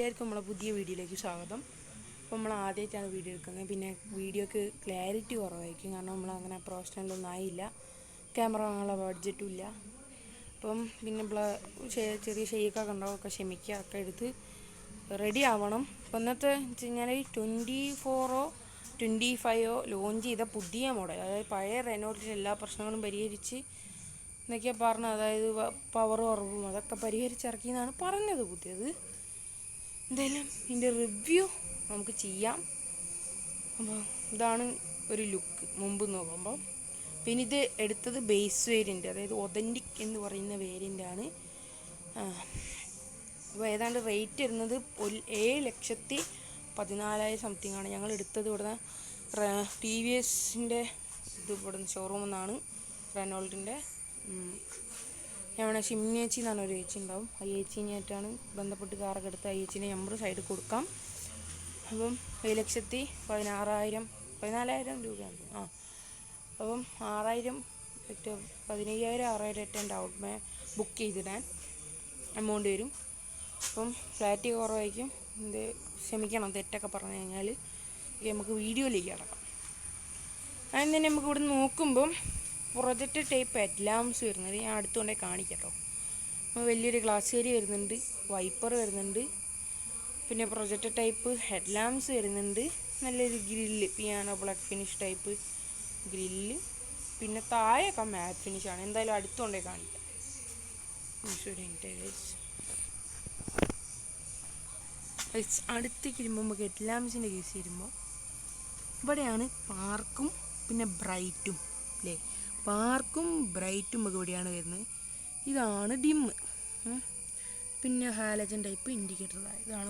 എല്ലാവർക്കും നമ്മളെ പുതിയ വീഡിയോയിലേക്ക് സ്വാഗതം. അപ്പോൾ നമ്മൾ ആദ്യമായിട്ടാണ് വീഡിയോ എടുക്കുന്നത്. പിന്നെ വീഡിയോക്ക് ക്ലാരിറ്റി കുറവായിരിക്കും, കാരണം നമ്മളങ്ങനെ പ്രൊഫഷണലൊന്നും ആയില്ല, ക്യാമറ വാങ്ങാനുള്ള ബഡ്ജറ്റും ഇല്ല. അപ്പം പിന്നെ ചെറിയ ഷെയ്ക്കൊക്കെ ഉണ്ടാവും, ഒക്കെ ക്ഷമിക്കുക, ഒക്കെ എടുത്ത് റെഡി ആവണം. അപ്പം ഇന്നത്തെ വെച്ച് കഴിഞ്ഞാൽ 24 25 ലോഞ്ച് ചെയ്ത പുതിയ മോഡൽ, അതായത് പഴയ റെനോൾട്ടിൻ്റെ എല്ലാ പ്രശ്നങ്ങളും പരിഹരിച്ച് എന്നൊക്കെയാണ് പറഞ്ഞത്. അതായത് പവർ കുറവും അതൊക്കെ പരിഹരിച്ചിറക്കിയെന്നാണ് പറഞ്ഞത് പുതിയത്. എന്തായാലും ഇതിൻ്റെ റിവ്യൂ നമുക്ക് ചെയ്യാം. അപ്പോൾ ഇതാണ് ഒരു ലുക്ക് മുമ്പ് നോക്കുമ്പോൾ. പിന്നെ ഇത് എടുത്തത് ബേസ് വേരിയൻ്റ്, അതായത് ഒതൻറ്റിക് എന്ന് പറയുന്ന വേരിയൻ്റാണ്. അപ്പോൾ ഏതാണ്ട് റേറ്റ് വരുന്നത് 7,14,000 സംതിങ് ആണ്. ഞങ്ങൾ എടുത്തത് ഇവിടുന്ന് TVS ഇത് ഇവിടുന്ന് ഷോറൂമിൽ നിന്നാണ്, റെനോൾട്ടിൻ്റെ. ഞാൻ ഷിമ്മിയേച്ചി എന്നാണ് ഒരു ചേച്ചി ഉണ്ടാവും, ആ ചേച്ചീനായിട്ടാണ് ബന്ധപ്പെട്ട് കാറൊക്കെ എടുത്ത് ആ ചേച്ചീൻ്റെ നമ്പർ സൈഡിൽ കൊടുക്കാം. അപ്പം 7,16,000 രൂപയാണ്. അപ്പം 6,000 15,000 6,000 ഔട്ട് ബുക്ക് ചെയ്തിടാൻ എമൗണ്ട് വരും. അപ്പം ഫ്ലാറ്റ് കുറവായിരിക്കും. ക്ഷമിക്കണം തെറ്റൊക്കെ പറഞ്ഞു കഴിഞ്ഞാൽ. നമുക്ക് വീഡിയോയിലേക്ക് കിടക്കാം. അതിന് തന്നെ നമുക്ക് ഇവിടെ നോക്കുമ്പം പ്രൊജക്റ്റ് ടൈപ്പ് ഹെഡ് ലാംപ്സ് വരുന്നത് ഞാൻ അടുത്തുകൊണ്ടേ കാണിക്കട്ടോ. അപ്പോൾ വലിയൊരു ഗ്ലാസ് ഏരിയ വരുന്നുണ്ട്, വൈപ്പർ വരുന്നുണ്ട്, പിന്നെ പ്രൊജക്റ്റ് ടൈപ്പ് ഹെഡ് ലാംപ്സ് വരുന്നുണ്ട്, നല്ലൊരു grill, piano black finish type grill, പിന്നെ താഴെയൊക്കെ മാറ്റ് ഫിനിഷാണ്. എന്തായാലും അടുത്തുകൊണ്ടേ കാണിക്കാം. അടുത്തേക്ക് വരുമ്പോൾ നമുക്ക് ഹെഡ് ലാംപ്സിൻ്റെ കേസ് വരുമ്പോൾ ഇവിടെയാണ് പാർക്കും പിന്നെ ബ്രൈറ്റും അല്ലേ. പാർക്കും ബ്രൈറ്റും നമുക്ക് ഇവിടെയാണ് വരുന്നത്. ഇതാണ് ഡിമ്മ്. പിന്നെ ഹാലജൻ ടൈപ്പ് ഇൻഡിക്കേറ്റർ. ഇതാണ്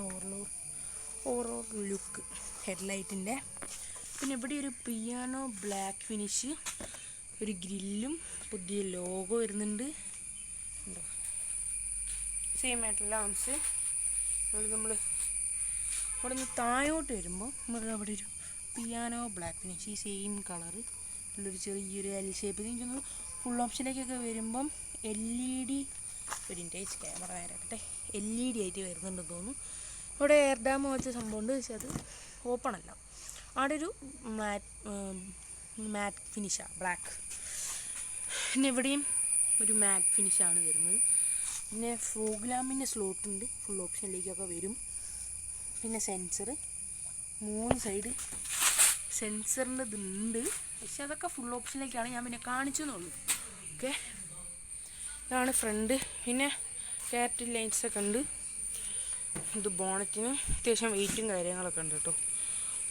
ഓവറോൾ ലുക്ക് ഹെഡ്ലൈറ്റിൻ്റെ. പിന്നെ ഇവിടെ ഒരു പിയാനോ ബ്ലാക്ക് ഫിനിഷ്, ഒരു ഗ്രില്ലും പുതിയ ലോഗോ വരുന്നുണ്ട്. സെയിം ആയിട്ടുള്ള ലാംപ്സ്. നമ്മൾ ഇവിടെ നിന്ന് താഴോട്ട് വരുമ്പോൾ നമ്മൾ അവിടെ ഒരു പിയാനോ ബ്ലാക്ക് ഫിനിഷ്, ഈ സെയിം കളറ് ഉള്ളൊരു ചെറിയൊരു എൽ ഷേപ്പ്. എനിക്കൊന്ന് ഫുൾ ഓപ്ഷനിലേക്കൊക്കെ വരുമ്പം LED ഒരു ഇൻറ്റേജ് ക്യാമറ നേരാക്കട്ടെ, LED ആയിട്ട് വരുന്നുണ്ടെന്ന് തോന്നുന്നു. ഇവിടെ എയർ ഡാം വെച്ച സംഭവമുണ്ട്, പക്ഷെ അത് ഓപ്പൺ അല്ല. അവിടെ ഒരു മാറ്റ് ഫിനിഷാണ് ബ്ലാക്ക്. പിന്നെ ഇവിടെയും ഒരു മാറ്റ് ഫിനിഷാണ് വരുന്നത്. പിന്നെ ഫോഗ് ലാമ്പിൻ്റെ സ്ലോട്ടുണ്ട്, ഫുൾ ഓപ്ഷനിലേക്കൊക്കെ വരും. പിന്നെ സെൻസർ 3 സൈഡ് സെൻസറിൻ്റെ ഇതുണ്ട്, പക്ഷെ അതൊക്കെ ഫുൾ ഓപ്ഷനിലേക്കാണ്, ഞാൻ പിന്നെ കാണിച്ചു എന്നുള്ളൂ. ഓക്കെ, ഇതാണ് ഫ്രണ്ട്. പിന്നെ ക്യാരറ്റ് ലൈൻസൊക്കെ ഉണ്ട്. ഇത് ബോണറ്റിന് അത്യാവശ്യം വെയിറ്റും കാര്യങ്ങളൊക്കെ ഉണ്ട് കേട്ടോ.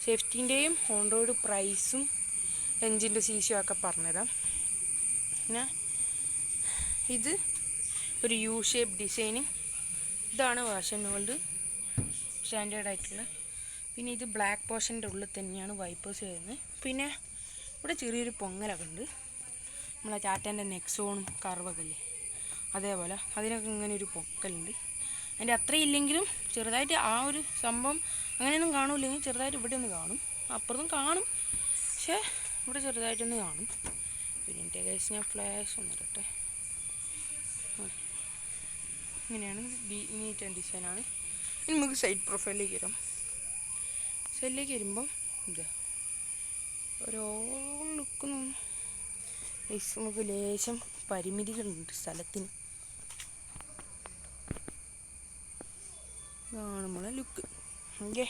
സേഫ്റ്റീൻ്റെയും ഓൺ റോഡ് പ്രൈസും എൻജിൻ്റെ CC ഒക്കെ പറഞ്ഞുതരാം. പിന്നെ ഇത് ഒരു U ഷേപ്പ് ഡിസൈന്. ഇതാണ് വാഷൻ ഹോൾഡ് സ്റ്റാൻഡേർഡായിട്ടുള്ള. പിന്നെ ഇത് ബ്ലാക്ക് പോർഷൻ്റെ ഉള്ളിൽ തന്നെയാണ് വൈപ്പേഴ്സ് വരുന്നത്. പിന്നെ ഇവിടെ ചെറിയൊരു പൊങ്ങലൊക്കെ ഉണ്ട്, നമ്മളെ ടാറ്റേൻ്റെ നെക്സോണും കർവൊക്കെ അല്ലേ, അതേപോലെ അതിനൊക്കെ ഇങ്ങനെ ഒരു പൊക്കലുണ്ട്. അതിൻ്റെ അത്രയും ഇല്ലെങ്കിലും ചെറുതായിട്ട് ആ ഒരു സംഭവം അങ്ങനെയൊന്നും കാണൂല്ലെങ്കിൽ ചെറുതായിട്ട് ഇവിടെ ഒന്ന് കാണും, അപ്പുറത്തും കാണും, പക്ഷേ ഇവിടെ ചെറുതായിട്ടൊന്ന് കാണും. പിന്നെ എൻ്റെ കേസ് ഞാൻ ഫ്ലാഷ് ഒന്നും ഇടട്ടെ. ഇങ്ങനെയാണ് നീറ്റ് ആൻഡ് ഡിസൈനാണ്. ഇനി നമുക്ക് സൈഡ് പ്രൊഫൈലിലേക്ക് വരാം. സൈഡിലേക്ക് വരുമ്പോൾ ഇതാ ഒരു ഓവർ ലുക്ക്. നമുക്ക് ലേശം പരിമിതികളുണ്ട് സ്ഥലത്തിന്. ഇതാണ് നമ്മളെ ലുക്ക്. ഓക്കെ,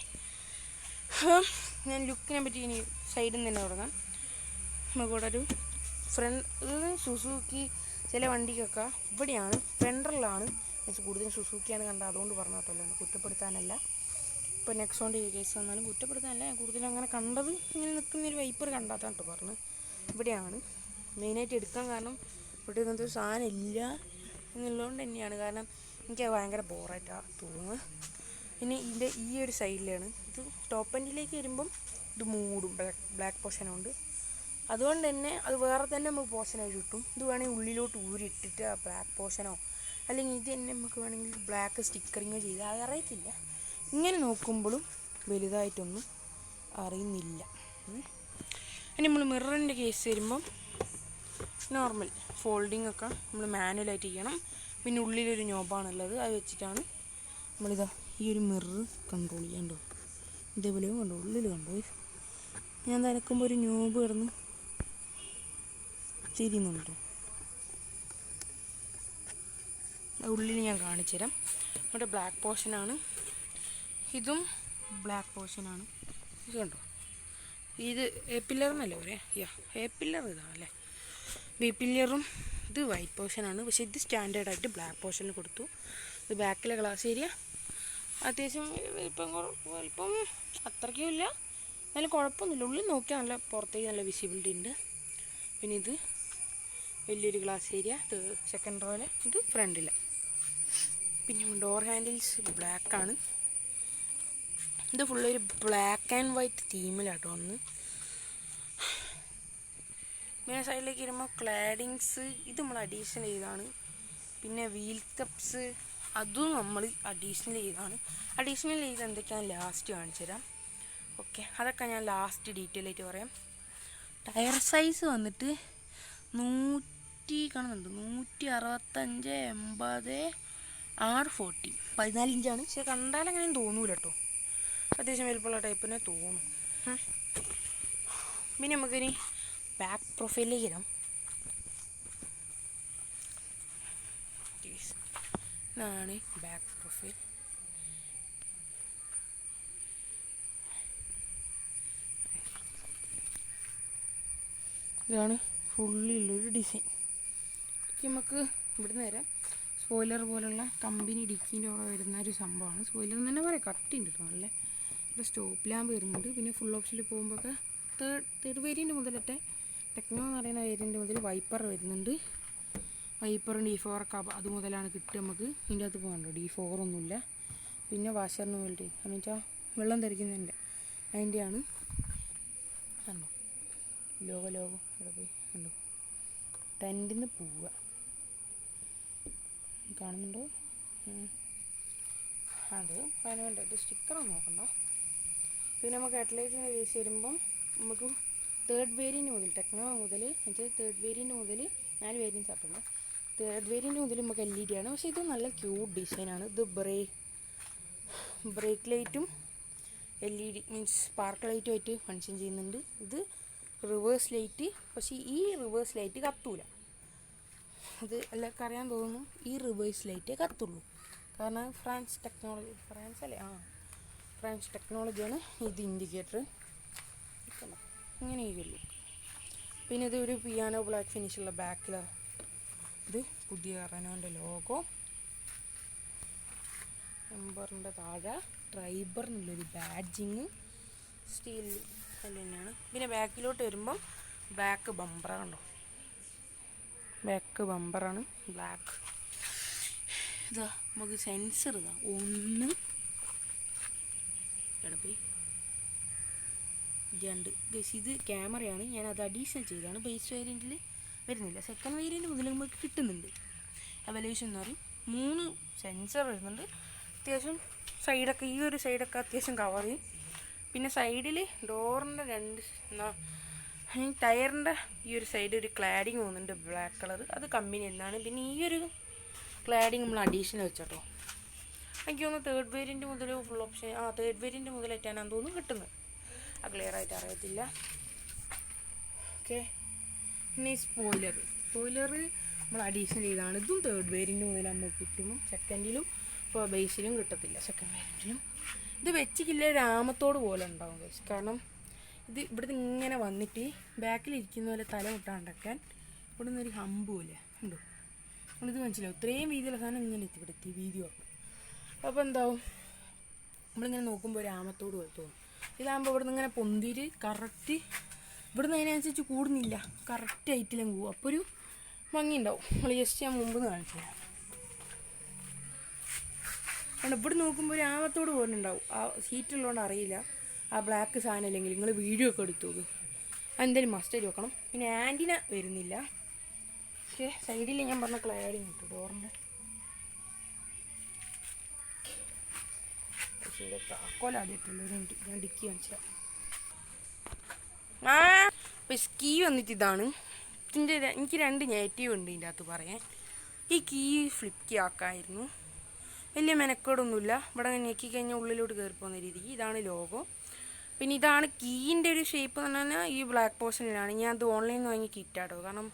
ഞാൻ ലുക്കിനെ പറ്റി ഇനി സൈഡിൽ നിന്ന് തന്നെ തുടങ്ങാം. നമുക്കിവിടെ ഒരു സുസുക്കി ചില വണ്ടിക്കൊക്കെ ഇവിടെയാണ് ഫ്രണ്ടറിലാണ് കൂടുതൽ സുസുക്കിയാണ് കണ്ടത്, അതുകൊണ്ട് പറഞ്ഞു കേട്ടല്ലോ, കുറ്റപ്പെടുത്താനല്ല. ഇപ്പോൾ നെക്സോണിൻ്റെ കേസ് വന്നാലും കുറ്റപ്പെടുത്താനല്ല, ഞാൻ കൂടുതലും അങ്ങനെ കണ്ടത് ഇങ്ങനെ നിൽക്കുന്നൊരു വൈപ്പർ കണ്ടാത്താണ് കേട്ടോ പറഞ്ഞത്. ഇവിടെയാണ് മെയിനായിട്ട് എടുക്കാൻ കാരണം, ഇവിടെ ഇങ്ങനത്തെ ഒരു സാധനം ഇല്ല എന്നുള്ളതുകൊണ്ട് തന്നെയാണ്. കാരണം എനിക്ക് ഭയങ്കര ബോറായിട്ടാണ് തോന്നുന്നത്. പിന്നെ ഇതിൻ്റെ ഈ ഒരു സൈഡിലാണ് ഇത്. ടോപ്പ് എൻഡിലേക്ക് വരുമ്പം ഇത് മൂടും, ബ്ലാക്ക് പോർഷനുണ്ട്. അതുകൊണ്ട് തന്നെ അത് വേറെ തന്നെ നമുക്ക് പോർഷനായിട്ട് കിട്ടും. ഇത് വേണമെങ്കിൽ ഉള്ളിലോട്ട് ഊരിട്ടിട്ട് ആ ബ്ലാക്ക് പോർഷനോ അല്ലെങ്കിൽ ഇത് തന്നെ നമുക്ക് വേണമെങ്കിൽ ബ്ലാക്ക് സ്റ്റിക്കറിങ്ങോ ചെയ്ത് അത് അറിയത്തില്ല. ഇങ്ങനെ നോക്കുമ്പോഴും വലുതായിട്ടൊന്നും അറിയുന്നില്ല. ഇനി നമ്മൾ മിററിൻ്റെ കേസ് വരുമ്പം നോർമൽ ഫോൾഡിങ് ഒക്കെ നമ്മൾ മാനുവലായിട്ട് ചെയ്യണം. പിന്നെ ഉള്ളിലൊരു നോബാണുള്ളത്, അത് വെച്ചിട്ടാണ് നമ്മളിതാ ഈ ഒരു മിറർ കൺട്രോൾ ചെയ്യാണ്ടോ, ഇതേപോലെ കണ്ടോ, ഉള്ളിൽ കണ്ടോ, ഞാൻ നനക്കുമ്പോൾ ഒരു ന്യൂബ് കിടന്ന് തിരിയുന്നുണ്ടോ, ഉള്ളിൽ ഞാൻ കാണിച്ചു തരാം. ഇവിടെ ബ്ലാക്ക് പോർഷനാണ്, ഇതും ബ്ലാക്ക് പോർഷനാണ്. ഇത് കണ്ടോ, ഇത് എ പില്ലറിനല്ലേ പറയാ, എ പില്ലർ ഇതാണ് അല്ലേ, ബി പില്ലറും. ഇത് വൈറ്റ് പോർഷനാണ്, പക്ഷേ ഇത് സ്റ്റാൻഡേർഡായിട്ട് ബ്ലാക്ക് പോർഷനിൽ കൊടുത്തു. ഇത് ബാക്കിലെ ഗ്ലാസ് ഏരിയ അത്യാവശ്യം വലിപ്പം അത്രയ്ക്കും ഇല്ല, എന്നാലും കുഴപ്പമൊന്നുമില്ല. ഉള്ളിൽ നോക്കിയാൽ നല്ല പുറത്തേക്ക് നല്ല വിസിബിലിറ്റി ഉണ്ട്. പിന്നെ ഇത് വലിയൊരു ഗ്ലാസ് ഏരിയ, ഇത് സെക്കൻഡ് റോയിൽ, ഇത് ഫ്രണ്ടിൽ. പിന്നെ ഡോർ ഹാൻഡിൽസ് ബ്ലാക്കാണ്. ഇത് ഫുള്ളൊരു ബ്ലാക്ക് ആൻഡ് വൈറ്റ് തീമിലാട്ടോ വന്ന്. പിന്നെ സൈഡിലേക്ക് വരുമ്പോൾ ക്ലാഡിങ്സ് ഇത് നമ്മൾ അഡീഷണൽ ചെയ്താണ്. പിന്നെ വീൽ കപ്സ് അതും നമ്മൾ അഡീഷണൽ ചെയ്താണ്. അഡീഷണൽ ചെയ്ത് എന്തൊക്കെയാണ് ലാസ്റ്റ് കാണിച്ചു തരാം. ഓക്കെ, അതൊക്കെ ഞാൻ ലാസ്റ്റ് ഡീറ്റെയിൽ ആയിട്ട് പറയാം. ടയർ സൈസ് വന്നിട്ട് 165 80 R40 14 ഇഞ്ചാണ്. പക്ഷെ കണ്ടാലങ്ങനെയും തോന്നൂല കേട്ടോ, അത്യാവശ്യം വലുപ്പമുള്ള ടൈപ്പിനെ തോന്നും. പിന്നെ നമുക്കിനി ബാക്ക് പ്രൊഫൈലിലേക്ക് ഇടാം. ഇതാണ് ബാക്ക് പ്രൊഫൈൽ. ഇതാണ് ഫുള്ളിയുള്ളൊരു ഡിസൈൻ. നമുക്ക് ഇവിടുന്ന് വരാം. സ്പോയിലർ പോലുള്ള കമ്പനി ഡിക്കിൻ്റെ അവിടെ വരുന്ന ഒരു സംഭവമാണ്. സ്പോയിലർ എന്ന് തന്നെ പറയാം, കട്ടിയുണ്ട് കേട്ടോ നല്ല. ഇവിടെ സ്റ്റോപ്പ് ലാമ്പ് വരുന്നുണ്ട്. പിന്നെ ഫുൾ ഓപ്ഷനിൽ പോകുമ്പോഴൊക്കെ തേർഡ് വേരിയൻ്റ് മുതലട്ടെ ടെക്നോ എന്ന് പറയുന്ന വേരിയൻ്റ് മുതൽ വൈപ്പർ വരുന്നുണ്ട്. വൈപ്പറും D4 ഒക്കെ അത് മുതലാണ് കിട്ടുക നമുക്ക്. ഇതിൻ്റെ അകത്ത് പോകണ്ടോ, D4 ഒന്നുമില്ല. പിന്നെ വാഷറിന് വേണ്ടി എന്ന് വെച്ചാൽ വെള്ളം തെറിക്കുന്നതിൻ്റെ അതിൻ്റെയാണ്. കണ്ടോ ലോഗോ ഇവിടെ പോയി കണ്ടോ, ടെൻറ്റിൽ നിന്ന് പോവുക കാണുന്നുണ്ടോ, അത് അതിന് വേണ്ട. ഇത് സ്റ്റിക്കറൊന്നും നോക്കണ്ട. പിന്നെ നമുക്ക് ഹെഡ്ലൈറ്റിൻ്റെ കേസ് വരുമ്പം നമുക്ക് തേർഡ് വേരിയൻ്റ് മുതൽ ടെക്നോ മുതൽ എന്നുവെച്ചാൽ തേർഡ് വേരിയൻ്റ് മുതൽ 4 വേരിയൻസ് ആയിട്ടുള്ളത്. തേർഡ് വേരിയൻ്റ് മുതൽ നമുക്ക് LED ആണ്. പക്ഷേ ഇത് നല്ല ക്യൂട്ട് ഡിസൈനാണ്. ഇത് ബ്രേക്ക് ലൈറ്റും LED മീൻസ് സ്പാർക്ക് ലൈറ്റുമായിട്ട് ഫങ്ഷൻ ചെയ്യുന്നുണ്ട്. ഇത് റിവേഴ്സ് ലൈറ്റ്, പക്ഷേ ഈ റിവേഴ്സ് ലൈറ്റ് കത്തൂല. അത് എല്ലാവർക്കും അറിയാൻ തോന്നുന്നു, ഈ റിവേഴ്സ് ലൈറ്റേ കത്തുള്ളൂ. കാരണം ഫ്രാൻസ് ടെക്നോളജിയാണ് ഇത് ഇൻഡിക്കേറ്റർ. ഇങ്ങനെ ഇരിക്കുള്ളൂ. പിന്നെ ഇത് ഒരു പിയാനോ ബ്ലാക്ക് ഫിനിഷുള്ള ബാക്കിലാണ്. ഇത് പുതിയ റെനോൻ്റെ ലോഗോ. നമ്പറിൻ്റെ താഴെ ട്രൈബർ എന്നുള്ളൊരു ബാഡ്ജിങ് സ്റ്റീൽ തന്നെയാണ്. പിന്നെ ബാക്കിലോട്ട് വരുമ്പം ബാക്ക് ബമ്പർ കണ്ടോ, ബാക്ക് ബമ്പറാണ് ബ്ലാക്ക്. ഇതാ നമുക്ക് സെൻസർ ഇതാ 1 പോയി 2 ഗസ്. ഇത് ക്യാമറയാണ്, ഞാനത് അഡീഷണൽ ചെയ്തതാണ്. ബേസ് വേരിയൻറ്റിൽ വരുന്നില്ല. സെക്കൻഡ് വേരിയൻറ്റ് മുതൽ നമുക്ക് കിട്ടുന്നുണ്ട്. എവല്യൂഷൻ എന്ന് പറയും. 3 സെൻസർ വരുന്നുണ്ട്. അത്യാവശ്യം സൈഡൊക്കെ ഈ ഒരു സൈഡൊക്കെ അത്യാവശ്യം കവർ ചെയ്യും. പിന്നെ സൈഡിൽ ഡോറിൻ്റെ ടയറിൻ്റെ ഈ ഒരു സൈഡ് ഒരു ക്ലാഡിങ് പോകുന്നുണ്ട് ബ്ലാക്ക് കളർ. അത് കമ്പനി എന്നാണ്. പിന്നെ ഈ ഒരു ക്ലാഡിങ് നമ്മൾ അഡീഷണൽ വെച്ചോട്ടോ. എനിക്ക് തോന്നുന്നു തേർഡ് വേരിയൻറ്റ് മുതൽ ഫുൾ ഓപ്ഷൻ തേർഡ് വേരിയൻറ്റ് മുതലായിട്ടാണെന്ന് തോന്നുന്നു കിട്ടുന്നത്. ക്ലിയർ ആയിട്ട് അറിയത്തില്ല. ഓക്കെ, പിന്നെ ഈ സ്പോയിലർ നമ്മൾ അഡീഷണൽ ചെയ്താണ്. ഇതും തേർഡ് വേരിയൻറ്റ് മുതൽ നമ്മൾ കിട്ടും. സെക്കൻഡിലും ഇപ്പോൾ ബേസിലും കിട്ടത്തില്ല, സെക്കൻഡ് വേരിയൻറ്റിലും. ഇത് വെച്ചിക്കില്ല രാമത്തോട് പോലെ ഉണ്ടാവും. കാരണം ഇത് ഇവിടുന്ന് ഇങ്ങനെ വന്നിട്ട് ബാക്കിലിരിക്കുന്ന പോലെ തല മുട്ടാണ്ടക്കാൻ ഇവിടെ നിന്നൊരു ഹമ്പ് പോലെ ഉണ്ടോ. നമ്മളിത് മനസ്സിലാവും. ഇത്രയും വീതിയുള്ള സാധനം ഇങ്ങനെ എത്തി വീതി ഓർക്കും. അപ്പോൾ എന്താവും, നമ്മളിങ്ങനെ നോക്കുമ്പോൾ രാമത്തോട് പോലെ തോന്നും. ഇതാകുമ്പോൾ ഇവിടെ നിന്ന് ഇങ്ങനെ പൊന്തിര് കറക്റ്റ് ഇവിടുന്ന് അതിനനുസരിച്ച് കൂടുന്നില്ല, കറക്റ്റ് ഹൈറ്റിലും പോകും. അപ്പോൾ ഒരു ഭംഗി ഉണ്ടാവും. നമ്മൾ ജസ്റ്റ് ഞാൻ മുമ്പ് കാണിച്ചു തരാം. കാരണം ഇവിടെ നോക്കുമ്പോൾ ഒരു ആമത്തോട് പോലെ ഉണ്ടാവും. ആ സീറ്റുള്ളതുകൊണ്ട് അറിയില്ല ആ ബ്ലാക്ക് സാധനം അല്ലെങ്കിൽ നിങ്ങൾ വീഡിയോ ഒക്കെ എടുത്തു നോക്കും. അതെന്തായാലും മസ്റ്റായിട്ട് വെക്കണം. പിന്നെ ആൻറ്റിന വരുന്നില്ല. പക്ഷേ സൈഡിൽ ഞാൻ പറഞ്ഞ ക്ലാഡിങ് കിട്ടും ഡോറിൻ്റെ. പക്ഷേ ഇത് താക്കോലാടിയിട്ടുള്ളൂ. ഞാൻ ഡിക്കി കാണിച്ചാൽ അപ്പോൾ കീ വന്നിട്ട് ഇതാണ്. എനിക്ക് 2 നെഗറ്റീവ് ഉണ്ട് ഇതിൻ്റെ അകത്ത് പറയാൻ. ഈ കീ ഫ്ലിപ്പ് കീ ആക്കാമായിരുന്നു. വലിയ മെനക്കേടൊന്നുമില്ല. ഇവിടെ ഞെക്കി കഴിഞ്ഞാൽ ഉള്ളിലോട്ട് കയറി പോകുന്ന രീതിക്ക്. ഇതാണ് ലോഗോ. പിന്നെ ഇതാണ് കീൻ്റെ ഒരു ഷേപ്പ് എന്ന് പറഞ്ഞാൽ ഈ ബ്ലാക്ക് പോർഷനിലാണ്. ഞാൻ അത് ഓൺലൈനിൽ നിന്ന് വാങ്ങി കിറ്റാട്ടോ. കാരണം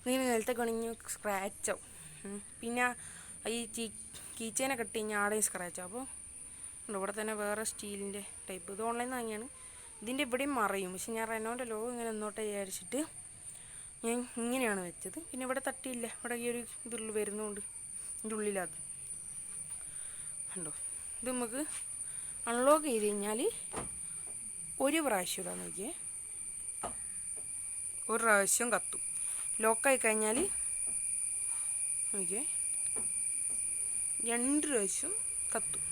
നിങ്ങൾ നിലത്തൊക്കെ വേണമെങ്കിൽ സ്ക്രാച്ച് ആവും. പിന്നെ ഈ കീച്ചേനെ കട്ട് കഴിഞ്ഞാൽ ആടെയും സ്ക്രാച്ച് ആവും. അപ്പോൾ ഇവിടെ തന്നെ വേറെ സ്റ്റീലിൻ്റെ ടൈപ്പ്. ഇത് ഓൺലൈനിൽ നിന്ന് വാങ്ങിയാണ്. ഇതിൻ്റെ ഇവിടെയും മറയും. പക്ഷെ ഞാൻ റെനോൻ്റെ ലോഗോ ഇങ്ങനെ ഒന്നോട്ടെ വിചാരിച്ചിട്ട് ഞാൻ ഇങ്ങനെയാണ് വെച്ചത്. പിന്നെ ഇവിടെ തട്ടിയില്ല. ഇവിടെ ഈ ഒരു ഇതിൽ വരുന്നതുകൊണ്ട് ഇതിൻ്റെ ഉള്ളിലത് കണ്ടോ. ഇത് നമുക്ക് അൺലോക്ക് ചെയ്ത് കഴിഞ്ഞാൽ ഒരു പ്രാവശ്യം ഇടാൻ നോക്കിയേ, ഒരു പ്രാവശ്യം കത്തും. ലോക്കായി കഴിഞ്ഞാൽ നോക്കിയേ 2 പ്രാവശ്യം കത്തും.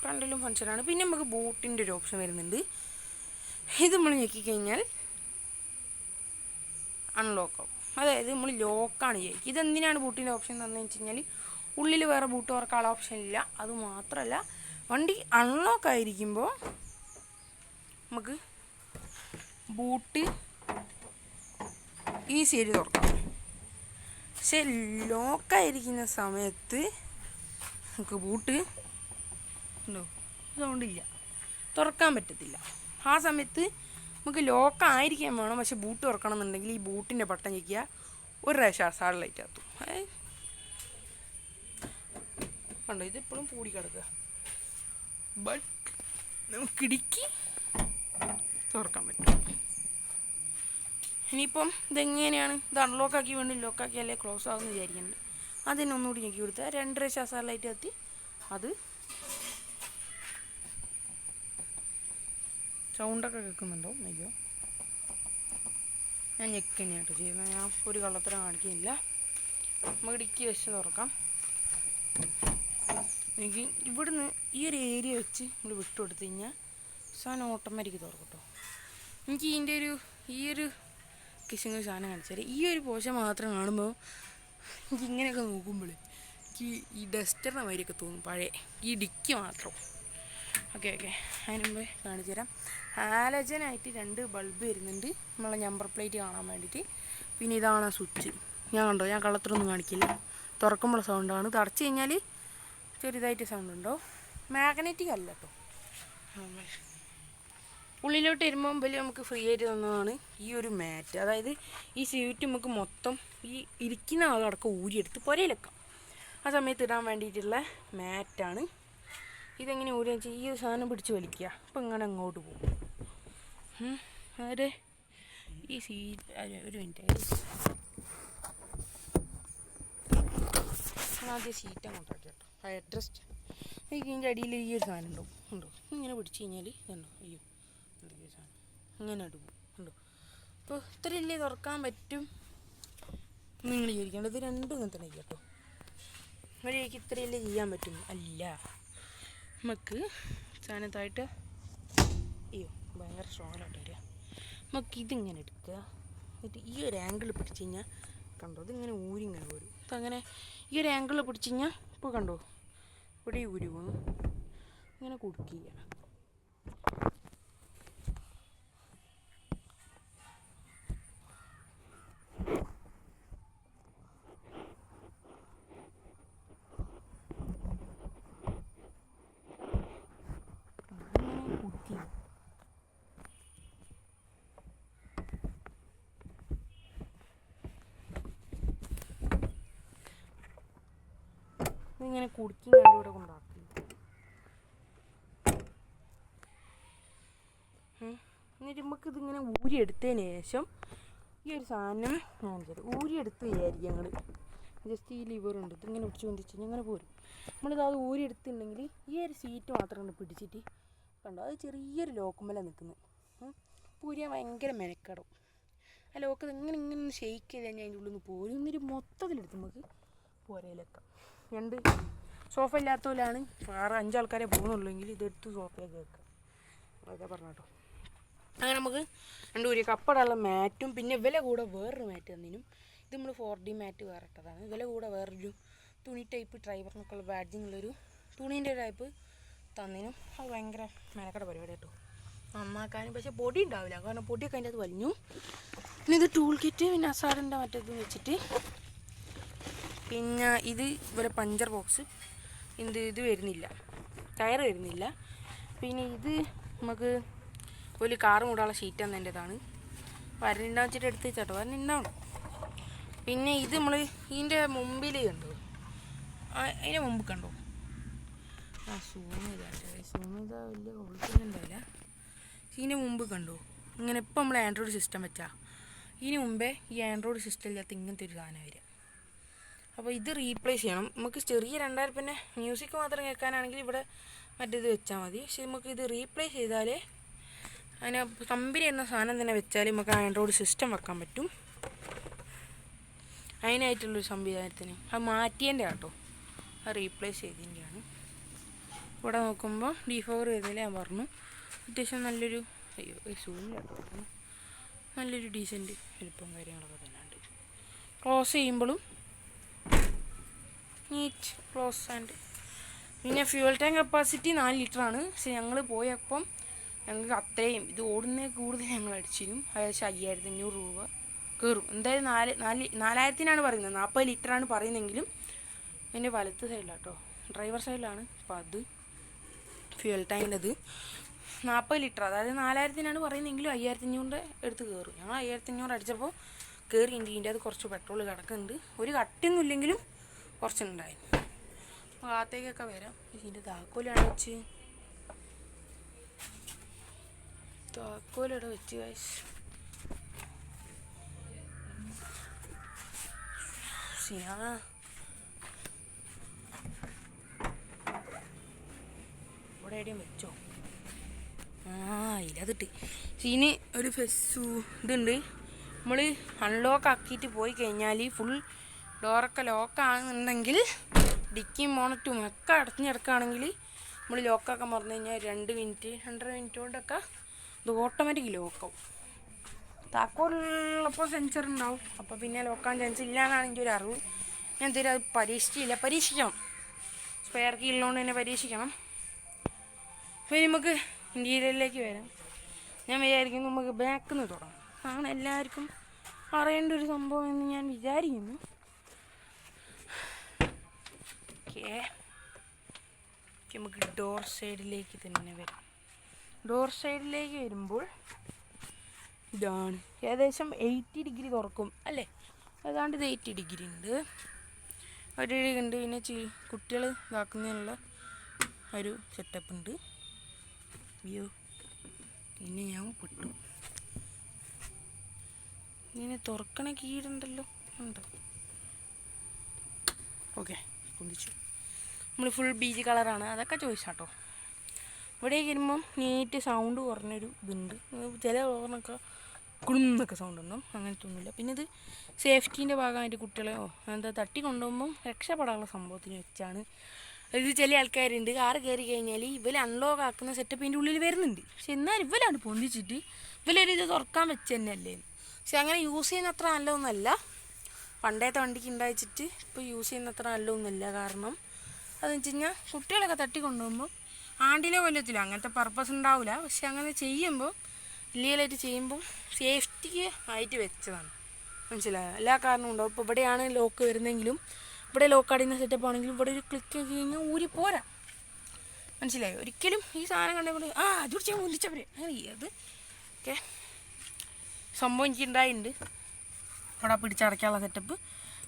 രണ്ടിലും ഫങ്ഷനാണ്. പിന്നെ നമുക്ക് ബൂട്ടിൻ്റെ ഒരു ഓപ്ഷൻ വരുന്നുണ്ട്. ഇത് നമ്മൾ ഞെക്കിക്കഴിഞ്ഞാൽ അൺലോക്ക് ആവും. അതായത് നമ്മൾ ലോക്കാണ് ചെയ്യുക. ഇതെന്തിനാണ് ബൂട്ടിൻ്റെ ഓപ്ഷൻ തന്നതെന്ന് വെച്ച് കഴിഞ്ഞാൽ ഉള്ളിൽ വേറെ ബൂട്ട് തുറക്കാനുള്ള ഓപ്ഷൻ ഇല്ല. അതുമാത്രമല്ല വണ്ടി അൺലോക്ക് ആയിരിക്കുമ്പോൾ നമുക്ക് ബൂട്ട് ഈസി ആയിട്ട് തുറക്കാം. പക്ഷെ ലോക്കായിരിക്കുന്ന സമയത്ത് നമുക്ക് ബൂട്ട് ഉണ്ടോ സൗണ്ടില്ല, തുറക്കാൻ പറ്റത്തില്ല. ആ സമയത്ത് നമുക്ക് ലോക്കായിരിക്കാൻ വേണം. പക്ഷെ ബൂട്ട് തുറക്കണം എന്നുണ്ടെങ്കിൽ ഈ ബൂട്ടിൻ്റെ ബട്ടൺ ഞെക്കിയാൽ ഒരു പ്രാവശ്യം സാറ്റലൈറ്റ് കത്തും. കണ്ടോ ഇതിപ്പോഴും പൂടി കിടക്കുക. ബട്ട് നമുക്ക് ഇടുക്കി തുറക്കാൻ പറ്റും. ഇനിയിപ്പം ഇതെങ്ങനെയാണ് ഇത് അൺലോക്കാക്കി വേണ്ടി ലോക്കാക്കി അല്ലേ ക്ലോസ് ആകുമെന്ന് വിചാരിക്കുന്നുണ്ട്. അതിനെ ഒന്നുകൂടി ഞെക്കി കൊടുത്താൽ 2 പ്രാവശ്യം സാറ്റലൈറ്റ് കത്തി അത് സൗണ്ടൊക്കെ കേൾക്കുന്നുണ്ടോ അയ്യോ. ഞാൻ ഞെക്കന്നെയാട്ടോ ചെയ്യുന്നത്. ഞാൻ ഒരു കള്ളത്തരം കാണിക്കുന്നില്ല. നമുക്ക് ഡിക്കി വെച്ച് തുറക്കാം. എനിക്ക് ഇവിടുന്ന് ഈ ഒരു ഏരിയ വെച്ച് നമ്മൾ വിട്ടു കൊടുത്തു കഴിഞ്ഞാൽ സാധനം ഓട്ടോമാറ്റിക് തുറക്കും കേട്ടോ. എനിക്ക് ഇതിൻ്റെ ഈ ഒരു കിശങ്ങ് സാധനം കാണിച്ചാൽ ഈ ഒരു പോഷൻ മാത്രം കാണുമ്പോൾ എനിക്ക് ഇങ്ങനെയൊക്കെ നോക്കുമ്പോൾ എനിക്ക് ഈ ഡസ്റ്ററിൻ്റെ മാതിരിയൊക്കെ തോന്നും പഴയ ഈ ഡിക്കി മാത്രം. ഓക്കെ അതിന് മുമ്പ് കാണിച്ചു തരാം. ഹാലജനായിട്ട് 2 ബൾബ് വരുന്നുണ്ട് നമ്മളെ നമ്പർ പ്ലേറ്റ് കാണാൻ വേണ്ടിയിട്ട്. പിന്നെ ഇതാണ് സ്വിച്ച്. ഞാൻ കണ്ടോ, ഞാൻ കള്ളത്തിലൊന്നും കാണിക്കില്ല. തുറക്കുമ്പോൾ സൗണ്ടാണ്. ഇത് അടച്ചു കഴിഞ്ഞാൽ ചെറുതായിട്ട് സൗണ്ട് ഉണ്ടോ. മാഗ്നറ്റിക് അല്ല കേട്ടോ. ഉള്ളിലോട്ട് വരുമ്പോൾ വലിയ നമുക്ക് ഫ്രീ ആയിട്ട് തന്നതാണ് ഈ ഒരു മാറ്റ്. അതായത് ഈ സീറ്റ് നമുക്ക് മൊത്തം ഈ ഇരിക്കുന്ന ആളടക്കം ഊരിയെടുത്ത് പുരയിലെക്കാം. ആ സമയത്ത് ഇടാൻ വേണ്ടിയിട്ടുള്ള മാറ്റാണ്. ഇതെങ്ങനെ ഊരി വെച്ചാൽ ഈ സാധനം പിടിച്ച് വലിക്കുക. അപ്പം ഇങ്ങനെ അങ്ങോട്ട് പോകും. അതെ ഈ ഒരു മിനിറ്റ് ആദ്യം സീറ്റ് അങ്ങോട്ടാക്കി കേട്ടോ. അഡ്രസ്റ്റ് ഇതിൻ്റെ അടിയിൽ ഈ ഒരു സാധനം ഉണ്ടാവും ഉണ്ടോ. ഇങ്ങനെ പിടിച്ച് കഴിഞ്ഞാൽ ഇതുണ്ടോ അയ്യോ എന്തൊക്കെ സാധനം ഇങ്ങനെ ഇടും ഉണ്ടോ. അപ്പോൾ ഇത്രയല്ലേ തുറക്കാൻ പറ്റും നിങ്ങൾ വിചാരിക്കേണ്ടത്. 2 ഇങ്ങനെ തന്നെ കേട്ടോ. വഴിയേക്ക് ഇത്രയല്ലേ ചെയ്യാൻ പറ്റും അല്ല. നമുക്ക് സാധനത്തായിട്ട് അയ്യോ ഭയങ്കര സ്ട്രോങ്ങിലായിട്ട് വരിക. നമുക്ക് ഇതിങ്ങനെ എടുക്കുക. എന്നിട്ട് ഈ ഒരു ആംഗിൾ പിടിച്ച് കഴിഞ്ഞാൽ കണ്ടോ ഇതിങ്ങനെ ഊരി ഇങ്ങനെ വരും. അപ്പം അങ്ങനെ ഈ ഒരു ആംഗിൾ പിടിച്ച് കഴിഞ്ഞാൽ ഇപ്പോൾ കണ്ടോ ഇവിടെ ഊരി പോകുന്നു. ഇങ്ങനെ കുടുക്കുക. ഇങ്ങനെ കുടുക്കി കണ്ടുകൂടെ കൊണ്ടാക്കി. എന്നിട്ട് നമുക്കിതിങ്ങനെ ഊരിയെടുത്തതിന് ശേഷം ഈ ഒരു സാധനം ഊരിയെടുത്ത് വിചാരിക്കും ഞങ്ങൾ. ജസ്റ്റ് ഈ ലിവറുണ്ട് ഇതിങ്ങനെ പിടിച്ച് കൊണ്ടിച്ച് അങ്ങനെ പോരും. നമ്മളിത് അത് ഊരിയെടുത്തിട്ടുണ്ടെങ്കിൽ ഈ ഒരു സീറ്റ് മാത്രം പിടിച്ചിട്ട് കണ്ടോ അത് ചെറിയൊരു ലോക്കുമ്മല നിൽക്കുന്നത്. പൂരിയാൻ ഭയങ്കര മെനക്കെടും. ആ ലോക്ക് ഇങ്ങനെ ഷെയ്ക്ക് ചെയ്ത് കഴിഞ്ഞാൽ അതിൻ്റെ ഉള്ളിൽ നിന്ന് പോരും. എന്നിട്ട് മൊത്തത്തിലെടുത്ത് നമുക്ക് പുരയിലെക്കാം. 2 സോഫ ഇല്ലാത്ത പോലെയാണ് 6-5 ആൾക്കാരെ പോകുന്നുള്ളെങ്കിൽ ഇതെടുത്ത് സോഫയൊക്കെ വെക്കാം. അതൊക്കെ പറഞ്ഞു കേട്ടോ. അങ്ങനെ നമുക്ക് 2 ഊരി കപ്പടുള്ള മാറ്റും പിന്നെ വില കൂടെ വേറൊരു മാറ്റ് തന്നിനും. ഇത് നമ്മൾ 4D മാറ്റ് വേറെ ഇട്ടതാണ്. വില കൂടെ വേറൊരു തുണി ടൈപ്പ് ഡ്രൈവറിനൊക്കെയുള്ള ബാഡ്ജിങ്ങുള്ളൊരു തുണീൻ്റെ ടൈപ്പ് തന്നിനും. അത് ഭയങ്കര മെനക്കട പരിപാടി കേട്ടോ നന്നാക്കാനും. പക്ഷേ പൊടി ഉണ്ടാവില്ല കാരണം പൊടിയൊക്കെ അതിൻ്റെ അത് വലിഞ്ഞു. പിന്നെ ഇത് ടൂൾ കിറ്റ് പിന്നെ അസാറിൻ്റെ മറ്റേത് വെച്ചിട്ട് പിന്നെ ഇത് ഇവരെ പഞ്ചർ ബോക്സ്. ഇത് വരുന്നില്ല, ടയർ വരുന്നില്ല. പിന്നെ ഇത് നമുക്ക് ഒരു കാറ് മൂടാനുള്ള ഷീറ്റ് എന്നതിൻ്റെതാണ്. വരനുണ്ടാവും വെച്ചിട്ട് എടുത്ത് വെച്ചാട്ടോ, വരനുണ്ടാവണം. പിന്നെ ഇത് നമ്മൾ ഇതിൻ്റെ മുമ്പിൽ കണ്ടോ, അതിൻ്റെ മുമ്പ് കണ്ടോ, സൂം ചെയ്ത വലിയ കുഴപ്പമൊന്നുമില്ല. ഇതിന് മുമ്പ് കണ്ടോ ഇങ്ങനെ ഇപ്പം നമ്മൾ ആൻഡ്രോയിഡ് സിസ്റ്റം വെച്ചാൽ ഇതിന് മുമ്പേ ഈ ആൻഡ്രോയിഡ് സിസ്റ്റം ഇല്ലാത്ത ഇങ്ങനത്തെ ഒരു സാധനം വരിക. അപ്പോൾ ഇത് റീപ്ലേസ് ചെയ്യണം. നമുക്ക് ചെറിയ 2000 പിന്നെ മ്യൂസിക് മാത്രം കേൾക്കാനാണെങ്കിൽ ഇവിടെ മറ്റേത് വെച്ചാൽ മതി. പക്ഷെ നമുക്ക് ഇത് റീപ്ലേസ് ചെയ്താലേ അതിന് കമ്പനി എന്ന സാധനം തന്നെ വെച്ചാൽ നമുക്ക് ആൻഡ്രോയിഡ് സിസ്റ്റം വെക്കാൻ പറ്റും. അതിനായിട്ടുള്ളൊരു സംവിധാനത്തിന് അത് മാറ്റിയതിൻ്റെ കേട്ടോ, അത് റീപ്ലേസ് ചെയ്തതിൻ്റെയാണ്. ഇവിടെ നോക്കുമ്പോൾ D4 വരുന്നില്ല. ഞാൻ പറഞ്ഞു അത്യാവശ്യം നല്ലൊരു സൂമിലാട്ടോ പറഞ്ഞു, നല്ലൊരു ഡീസൻറ്റ് വലിപ്പം കാര്യങ്ങളൊക്കെ തന്നെ ഉണ്ട്. ക്ലോസ് ചെയ്യുമ്പോഴും നീറ്റ് ക്ലോസ് ആൻഡ്. പിന്നെ ഫ്യൂവൽ ടാങ്ക് കപ്പാസിറ്റി 4 ലിറ്ററാണ്. പക്ഷെ ഞങ്ങൾ പോയപ്പം ഞങ്ങൾക്ക് അത്രയും ഇത് ഓടുന്നതിൽ കൂടുതൽ ഞങ്ങൾ അടിച്ചിരും. ഏകദേശം 5500 രൂപ കയറും. എന്തായാലും 4000-നാണ് പറയുന്നത്, 40 ലിറ്ററാണ് പറയുന്നെങ്കിലും എൻ്റെ വലത്ത് സൈഡിലാട്ടോ, ഡ്രൈവർ സൈഡിലാണ്. അപ്പോൾ അത് ഫ്യൂവൽ ടാങ്കിൻ്റെത് 40 ലിറ്റർ, അതായത് 4000-നാണ് പറയുന്നെങ്കിലും 5500 എടുത്ത് കയറും. ഞങ്ങൾ 5500 അടിച്ചപ്പോൾ കയറി. ഇതിൻ്റെ അത് കുറച്ച് പെട്രോൾ കിടക്കുന്നുണ്ട്. ഒരു കട്ടിയൊന്നും ഇല്ലെങ്കിലും കുറച്ചുണ്ടായി. ഭാഗത്തേക്കൊക്കെ വരാം. ഇതിൻ്റെ താക്കോലാണ് വെച്ച്, താക്കോലിവിടെ വെച്ച് ഗൈസ്. ഇവിടെ എവിടെയും വെച്ചോ? ഇല്ലതിട്ട് സീന് ഒരു ഇതുണ്ട്. നമ്മൾ അൺലോക്ക് ആക്കിയിട്ട് പോയി കഴിഞ്ഞാൽ ഫുൾ ഡോറൊക്കെ ലോക്കാണെന്നുണ്ടെങ്കിൽ ഡിക്കിയും മോണറ്റും ഒക്കെ അടഞ്ഞെടുക്കുകയാണെങ്കിൽ നമ്മൾ ലോക്കാക്കാൻ മറന്നു കഴിഞ്ഞാൽ 2 മിനിറ്റ് 2.5 മിനിറ്റ് കൊണ്ടൊക്കെ ഇത് ഓട്ടോമാറ്റിക് ലോക്കാവും. താക്കോലുള്ളപ്പോൾ സെൻസർ ഉണ്ടാവും, അപ്പോൾ പിന്നെ ലോക്കാൻ ചാൻസ് ഇല്ല എന്നാണ് എൻ്റെ ഒരു അറിവ്. ഞാൻ എന്തെങ്കിലും അത് പരീക്ഷിച്ചില്ല, പരീക്ഷിക്കണം. സ്പെയർ കീ ഉള്ളതുകൊണ്ട് തന്നെ പരീക്ഷിക്കണം. അപ്പോൾ നമുക്ക് ഇൻറ്റീരിയറിലേക്ക് വരാം. ഞാൻ വിചാരിക്കുന്നു നമുക്ക് ബാക്കിൽ നിന്ന് തുടങ്ങാം. ആണ് എല്ലാവർക്കും അറിയേണ്ട ഒരു സംഭവം എന്ന് ഞാൻ വിചാരിക്കുന്നു. ഓക്കെ, നമുക്ക് ഡോർ സൈഡിലേക്ക് തന്നെ വരാം. ഡോർ സൈഡിലേക്ക് വരുമ്പോൾ ഇതാണ് ഏകദേശം 80 ഡിഗ്രി തുറക്കും അല്ലേ, ഏതാണ്ട് ഇത് 80 ഡിഗ്രി ഉണ്ട്. ഒരു ഉണ്ട്. പിന്നെ കുട്ടികൾ ഇതാക്കുന്നതിനുള്ള ഒരു സെറ്റപ്പ് ഉണ്ട്. അയ്യോ, പിന്നെ ഞാൻ പെട്ടു. ഇങ്ങനെ തുറക്കണ കീടുണ്ടല്ലോ, ഉണ്ട്. ഓക്കെ, കുടിച്ചു. നമ്മൾ ഫുൾ ബീച്ച് കളറാണ്, അതൊക്കെ ചോദിച്ചാട്ടോ. ഇവിടേക്ക് വരുമ്പം നീറ്റ് സൗണ്ട് കുറഞ്ഞൊരു ഇതുണ്ട്. ചില ഓർമ്മൊക്കെ കുളുന്നൊക്കെ സൗണ്ട് ഉണ്ടാവും, അങ്ങനത്തെ ഒന്നുമില്ല. പിന്നെ ഇത് സേഫ്റ്റീൻ്റെ ഭാഗമായിട്ട് കുട്ടികളെയോ എന്താ തട്ടി കൊണ്ടുപോകുമ്പം രക്ഷപ്പെടാനുള്ള സംഭവത്തിന് വെച്ചാണ്. ഇത് ചില ആൾക്കാരുണ്ട് കാറ് കയറി കഴിഞ്ഞാൽ ഇവർ അൺലോക്ക് ആക്കുന്ന സെറ്റപ്പ് ഇതിൻ്റെ ഉള്ളിൽ വരുന്നുണ്ട്. പക്ഷെ എന്നാലും ഇവലാണ് പൊന്തിച്ചിട്ട് ഇവരൊരിത് തുറക്കാൻ വെച്ച് തന്നെയല്ലേ. പക്ഷെ അങ്ങനെ യൂസ് ചെയ്യുന്ന അത്ര നല്ലതൊന്നുമല്ല. പണ്ടത്തെ വണ്ടിക്ക് ഉണ്ടായിച്ചിട്ട് ഇപ്പോൾ യൂസ് ചെയ്യുന്ന അത്ര നല്ലതൊന്നുമല്ല. കാരണം അതെന്ന് വെച്ച് കഴിഞ്ഞാൽ കുട്ടികളൊക്കെ തട്ടി കൊണ്ടുപോകുമ്പോൾ ആണ്ടിലോ കൊല്ലത്തിലോ അങ്ങനത്തെ പർപ്പസ് ഉണ്ടാവില്ല. പക്ഷെ അങ്ങനെ ചെയ്യുമ്പോൾ ഇല്ലീഗലായിട്ട് ചെയ്യുമ്പോൾ സേഫ്റ്റിക്ക് ആയിട്ട് വെച്ചതാണ്, മനസ്സിലായോ? എല്ലാ കാരണവും ഉണ്ടാവും. ഇപ്പോൾ ഇവിടെയാണ് ലോക്ക് വരുന്നതെങ്കിലും ഇവിടെ ലോക്ക് അടിയുന്ന സെറ്റപ്പ് ആണെങ്കിലും ഇവിടെ ഒരു ക്ലിക്ക് ആക്കി കഴിഞ്ഞാൽ ഊരി പോരാ, മനസ്സിലായോ? ഒരിക്കലും ഈ സാധനം കണ്ടപ്പോൾ അത് പിടിച്ചാൽ മുന്നിച്ചവരെ അങ്ങനെ അത് ഓക്കെ സംഭവം എനിക്ക് ഉണ്ടായിട്ടുണ്ട്. ഇവിടെ പിടിച്ചടയ്ക്കാനുള്ള സെറ്റപ്പ്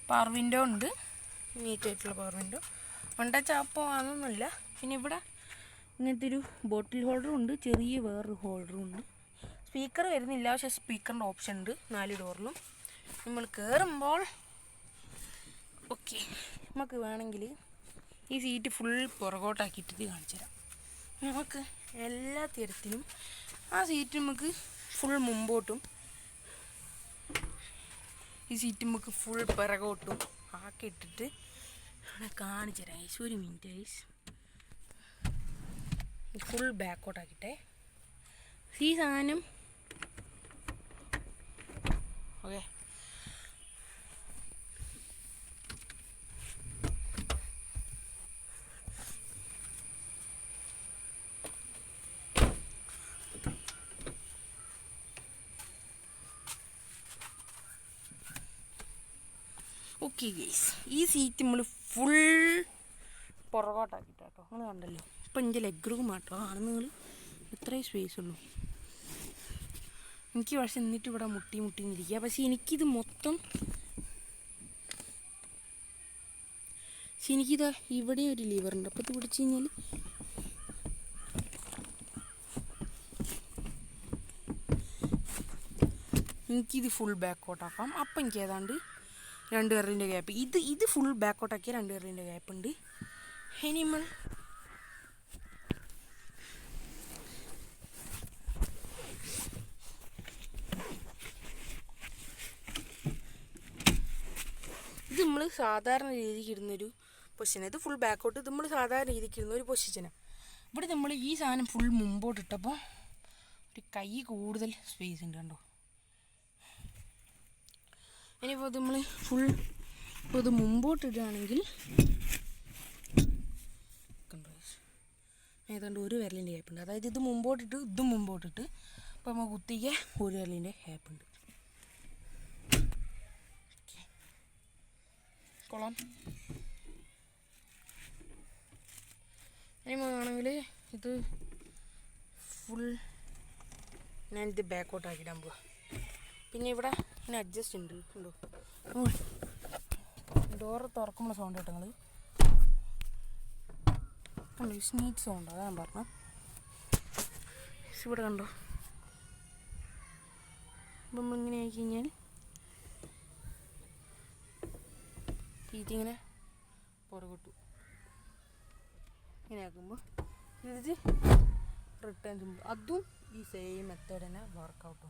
പവർ വിൻഡോ ഉണ്ട്, നീറ്റായിട്ടുള്ള പവർ വിൻഡോ. വണ്ട ചാപ്പോ അതൊന്നുമില്ല. പിന്നെ ഇവിടെ ഇങ്ങനത്തെ ഒരു ബോട്ടിൽ ഹോൾഡറും ഉണ്ട്, ചെറിയ വേറൊരു ഹോൾഡറും ഉണ്ട്. സ്പീക്കർ വരുന്നില്ല, പക്ഷേ സ്പീക്കറിൻ്റെ ഓപ്ഷൻ ഉണ്ട് 4 ഡോറിലും. നമ്മൾ കയറുമ്പോൾ ഓക്കെ നമുക്ക് വേണമെങ്കിൽ ഈ സീറ്റ് ഫുൾ പുറകോട്ടാക്കിയിട്ട് കാണിച്ചു തരാം. നമുക്ക് എല്ലാ തരത്തിലും ആ സീറ്റ് നമുക്ക് ഫുൾ മുമ്പോട്ടും ഈ സീറ്റ് നമുക്ക് ഫുൾ പിറകോട്ടും ആക്കിയിട്ടിട്ട് കാണിച്ചു തരാം. ഐസ് ഒരു മിനിറ്റ് ഐസ് ഫുൾ ബാക്കോട്ടാക്കിട്ടെ ഈ സാധനം ഓക്കെ. ഓക്കെ ഗൈസ്, ഈ സീറ്റ് നമ്മൾ ഫുൾ പുറകോട്ടാക്കിട്ടോ നിങ്ങൾ കണ്ടല്ലോ. ഇപ്പം എൻ്റെ ലെഗ് റൂം ആട്ടോ ആണ്. നിങ്ങൾ ഇത്രയും സ്പേസ് ഉള്ളൂ. എനിക്ക് പക്ഷെ എന്നിട്ട് ഇവിടെ മുട്ടിന്നിരിക്കുക. പക്ഷെ എനിക്കിത് മൊത്തം എനിക്കിതാ ഇവിടെ ഒരു ലിവറുണ്ട്. അപ്പോൾ ഇത് പിടിച്ച് കഴിഞ്ഞാൽ എനിക്കിത് ഫുൾ ബാക്കോട്ടാക്കാം. അപ്പം എനിക്ക് ഏതാണ്ട് 2 വിരലിൻ്റെ ഗ്യാപ്പ്. ഇത് ഫുൾ ബാക്കോട്ടാക്കിയ 2 വിരലിൻ്റെ ഗ്യാപ്പ് ഉണ്ട്. ഇനി നമ്മൾ ഇത് നമ്മൾ സാധാരണ രീതിക്ക് ഇടുന്നൊരു പൊസിഷൻ. ഇത് ഫുൾ ബാക്കോട്ട്. ഇത് നമ്മൾ സാധാരണ രീതിക്ക് ഇടുന്ന ഒരു പൊസിഷനാണ്. ഇവിടെ നമ്മൾ ഈ സാധനം ഫുൾ മുമ്പോട്ട് ഇട്ടപ്പോൾ ഒരു കൈ കൂടുതൽ സ്പേസ് ഉണ്ട് കണ്ടോ. ഇനിയിപ്പോൾ ഇത് നമ്മൾ ഫുൾ ഇപ്പോൾ ഇത് മുമ്പോട്ടിടുകയാണെങ്കിൽ കണ്ടോ ഏതാണ്ട് 1 വിരലിൻ്റെ ഗ്യാപ്പുണ്ട്. അതായത് ഇത് മുമ്പോട്ടിട്ട് ഇതും മുമ്പോട്ടിട്ട് അപ്പോൾ നമ്മൾ കുത്തിക്ക് 1 വിരലിൻ്റെ ഗ്യാപ്പുണ്ട്. കൊള്ളാം. ഇനി ആണെങ്കിൽ ഇത് ഫുൾ ഞാനിത് ബാക്കോട്ടാക്കിയിടാൻ പോവാ. പിന്നെ ഇവിടെ ഇങ്ങനെ അഡ്ജസ്റ്റ് ഉണ്ട് ഉണ്ടോ. ഡോറ് തുറക്കുമ്പോൾ സൗണ്ട് കേട്ടോ നിങ്ങൾ കണ്ടോ. സ്നീറ്റ് സൗണ്ട് അതാ ഞാൻ പറഞ്ഞത്. ഇവിടെ കണ്ടോ. അപ്പം നമ്മളിങ്ങനെ ആക്കി കഴിഞ്ഞാൽ ഇതിങ്ങനെ പുറകോട്ടു ഇങ്ങനെ ആക്കുമ്പോൾ ഇത് റിട്ടേൺ ചെയ്യുമ്പോൾ അതും ഈ സെയിം മെത്തേഡ് തന്നെ വർക്കൗട്ടോ.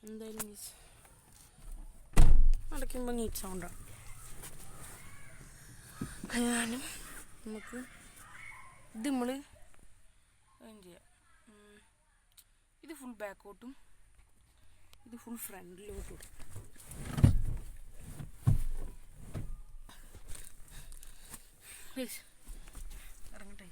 എന്തായാലും അടയ്ക്കുമ്പോൾ നീറ്റ് സൗണ്ടാണ്. ഞാനും നമുക്ക് ഇത് നമ്മൾ ചെയ്യാം. ഇത് ഫുൾ ബാക്കോട്ടും ഇത് ഫുൾ ഫ്രണ്ടിലോട്ടും. ഇറങ്ങട്ടെ.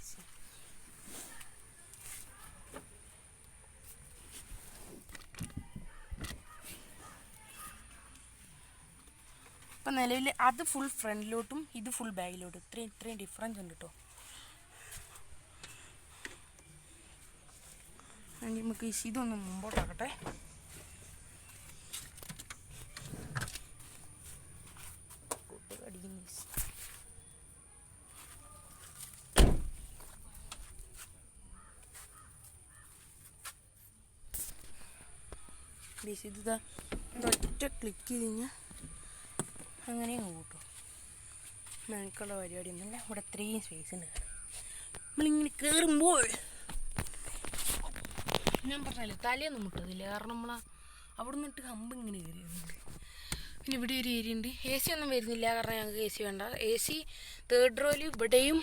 അപ്പം നിലവിൽ അത് ഫുൾ ഫ്രണ്ടിലോട്ടും ഇത് ഫുൾ ബാക്കിലോട്ടും ഇത്രയും ഡിഫറൻസ് ഉണ്ട് കേട്ടോ. നമുക്ക് ഇതൊന്ന് മുമ്പോട്ടാക്കട്ടെ. ഇതാ ഒറ്റ ക്ലിക്ക് ചെയ്ത് കഴിഞ്ഞാൽ അങ്ങനെ കൂട്ടും. നമുക്കുള്ള പരിപാടിയൊന്നുമില്ല. ഇവിടെ ഇത്രയും സ്പേസ് ഉണ്ട്. നമ്മളിങ്ങനെ കയറുമ്പോൾ ഞാൻ പറഞ്ഞല്ലോ തലയൊന്നും മുട്ടതില്ല. കാരണം നമ്മൾ അവിടെ നിന്നിട്ട് ഹമ്പ് ഇങ്ങനെ കയറി വരുന്നുണ്ട്. പിന്നെ ഇവിടെ ഒരു ഏരിയ ഉണ്ട്. AC ഒന്നും വരുന്നില്ല കാരണം ഞങ്ങൾക്ക് AC വേണ്ട. AC 3rd റോയിൽ ഇവിടെയും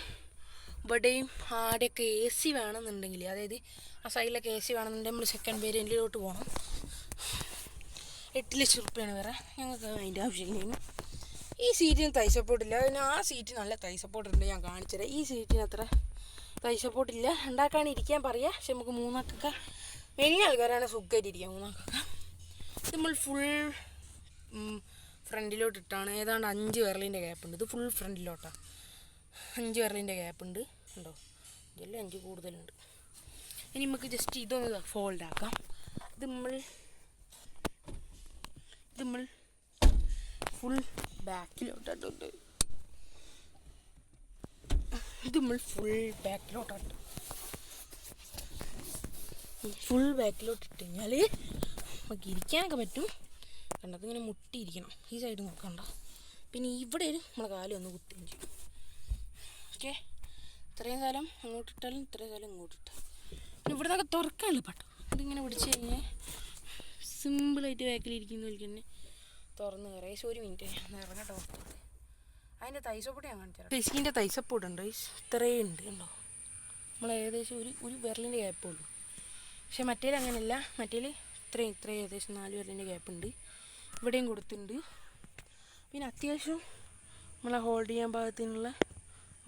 ആടെയൊക്കെ AC വേണമെന്നുണ്ടെങ്കിൽ, അതായത് ആ സൈഡിലൊക്കെ AC വേണമെന്നുണ്ടെങ്കിൽ നമ്മൾ 2nd വേരിയൻറ്റിലോട്ട് പോകണം. 8 ലക്ഷം റുപ്യാണ് വേറെ. ഞങ്ങൾക്ക് അതിൻ്റെ ആവശ്യമില്ല. ഈ സീറ്റിന് തൈ സപ്പോർട്ടില്ല. അതിന് ആ സീറ്റ് നല്ല തൈ സപ്പോർട്ടുണ്ട്. ഞാൻ കാണിച്ചുതരാം. ഈ സീറ്റിന് അത്ര തൈ സപ്പോർട്ടില്ല. ഉണ്ടാക്കാൻ ഇരിക്കാൻ പറയാം. പക്ഷെ നമുക്ക് 3 വലിയ ആൾക്കാരാണ് സുഖമായിട്ടിരിക്കുക. 3 നമ്മൾ ഫുൾ ഫ്രണ്ടിലോട്ടിട്ടാണ്. ഏതാണ്ട് 5 വിരലിൻ്റെ ഗ്യാപ്പുണ്ട്. ഇത് ഫുൾ ഫ്രണ്ടിലോട്ടാണ്. 5 വിരലിൻ്റെ ഗ്യാപ്പുണ്ട് ഉണ്ടോ. ഇതെല്ലാം 5 കൂടുതലുണ്ട്. ഇനി നമുക്ക് ജസ്റ്റ് ഇതൊന്ന് ഫോൾഡ് ആക്കാം. ഇത് നമ്മൾ ഫുൾ ബാക്കിലോട്ടുണ്ട്. ഇത് നമ്മൾ ഫുൾ ബാക്കിലോട്ടാണ്. ഫുൾ ബാക്കിലോട്ട് ഇട്ട് കഴിഞ്ഞാൽ നമുക്ക് ഇരിക്കാനൊക്കെ പറ്റും. കണ്ടത് ഇങ്ങനെ മുട്ടിയിരിക്കണം. ഈ സൈഡ് നോക്കണ്ട. പിന്നെ ഇവിടെ നമ്മളെ കാലം ഒന്ന് കുത്തുകയും ചെയ്യും. ഓക്കെ, ഇത്രയും കാലം അങ്ങോട്ടിട്ടാലും ഇത്രയും കാലം ഇങ്ങോട്ടിട്ടാൽ പിന്നെ ഇവിടെ നിന്നൊക്കെ തുറക്കാനല്ലോ പട്ടോ. ഇതിങ്ങനെ പിടിച്ച് കഴിഞ്ഞാൽ സിമ്പിളായിട്ട് ബാക്കിലിരിക്കുന്നവർക്ക് തന്നെ തുറന്ന് കയറി. ഏകദേശം 1 മിനിറ്റ് ഞാൻ ഇറങ്ങട്ടെ പുറത്തോട്ട്. അതിൻ്റെ തൈസപ്പൊടി ഞാൻ കാണിച്ചു തരാം. ഇതിൻ്റെ തൈസപ്പൊടി ഉണ്ട്. ഇത്രയും ഉണ്ട് കണ്ടോ. നമ്മൾ ഏകദേശം ഒരു വിരലിൻ്റെ ഗ്യാപ്പേ ഉള്ളൂ. പക്ഷെ മറ്റേത് അങ്ങനെയല്ല. മറ്റേത് ഇത്രയും ഏകദേശം 4 വിരലിൻ്റെ ഗ്യാപ്പുണ്ട്. ഇവിടെയും കൊടുത്തിട്ടുണ്ട്. പിന്നെ അത്യാവശ്യം നമ്മളെ ഹോൾഡ് ചെയ്യാൻ പാകത്തിനുള്ള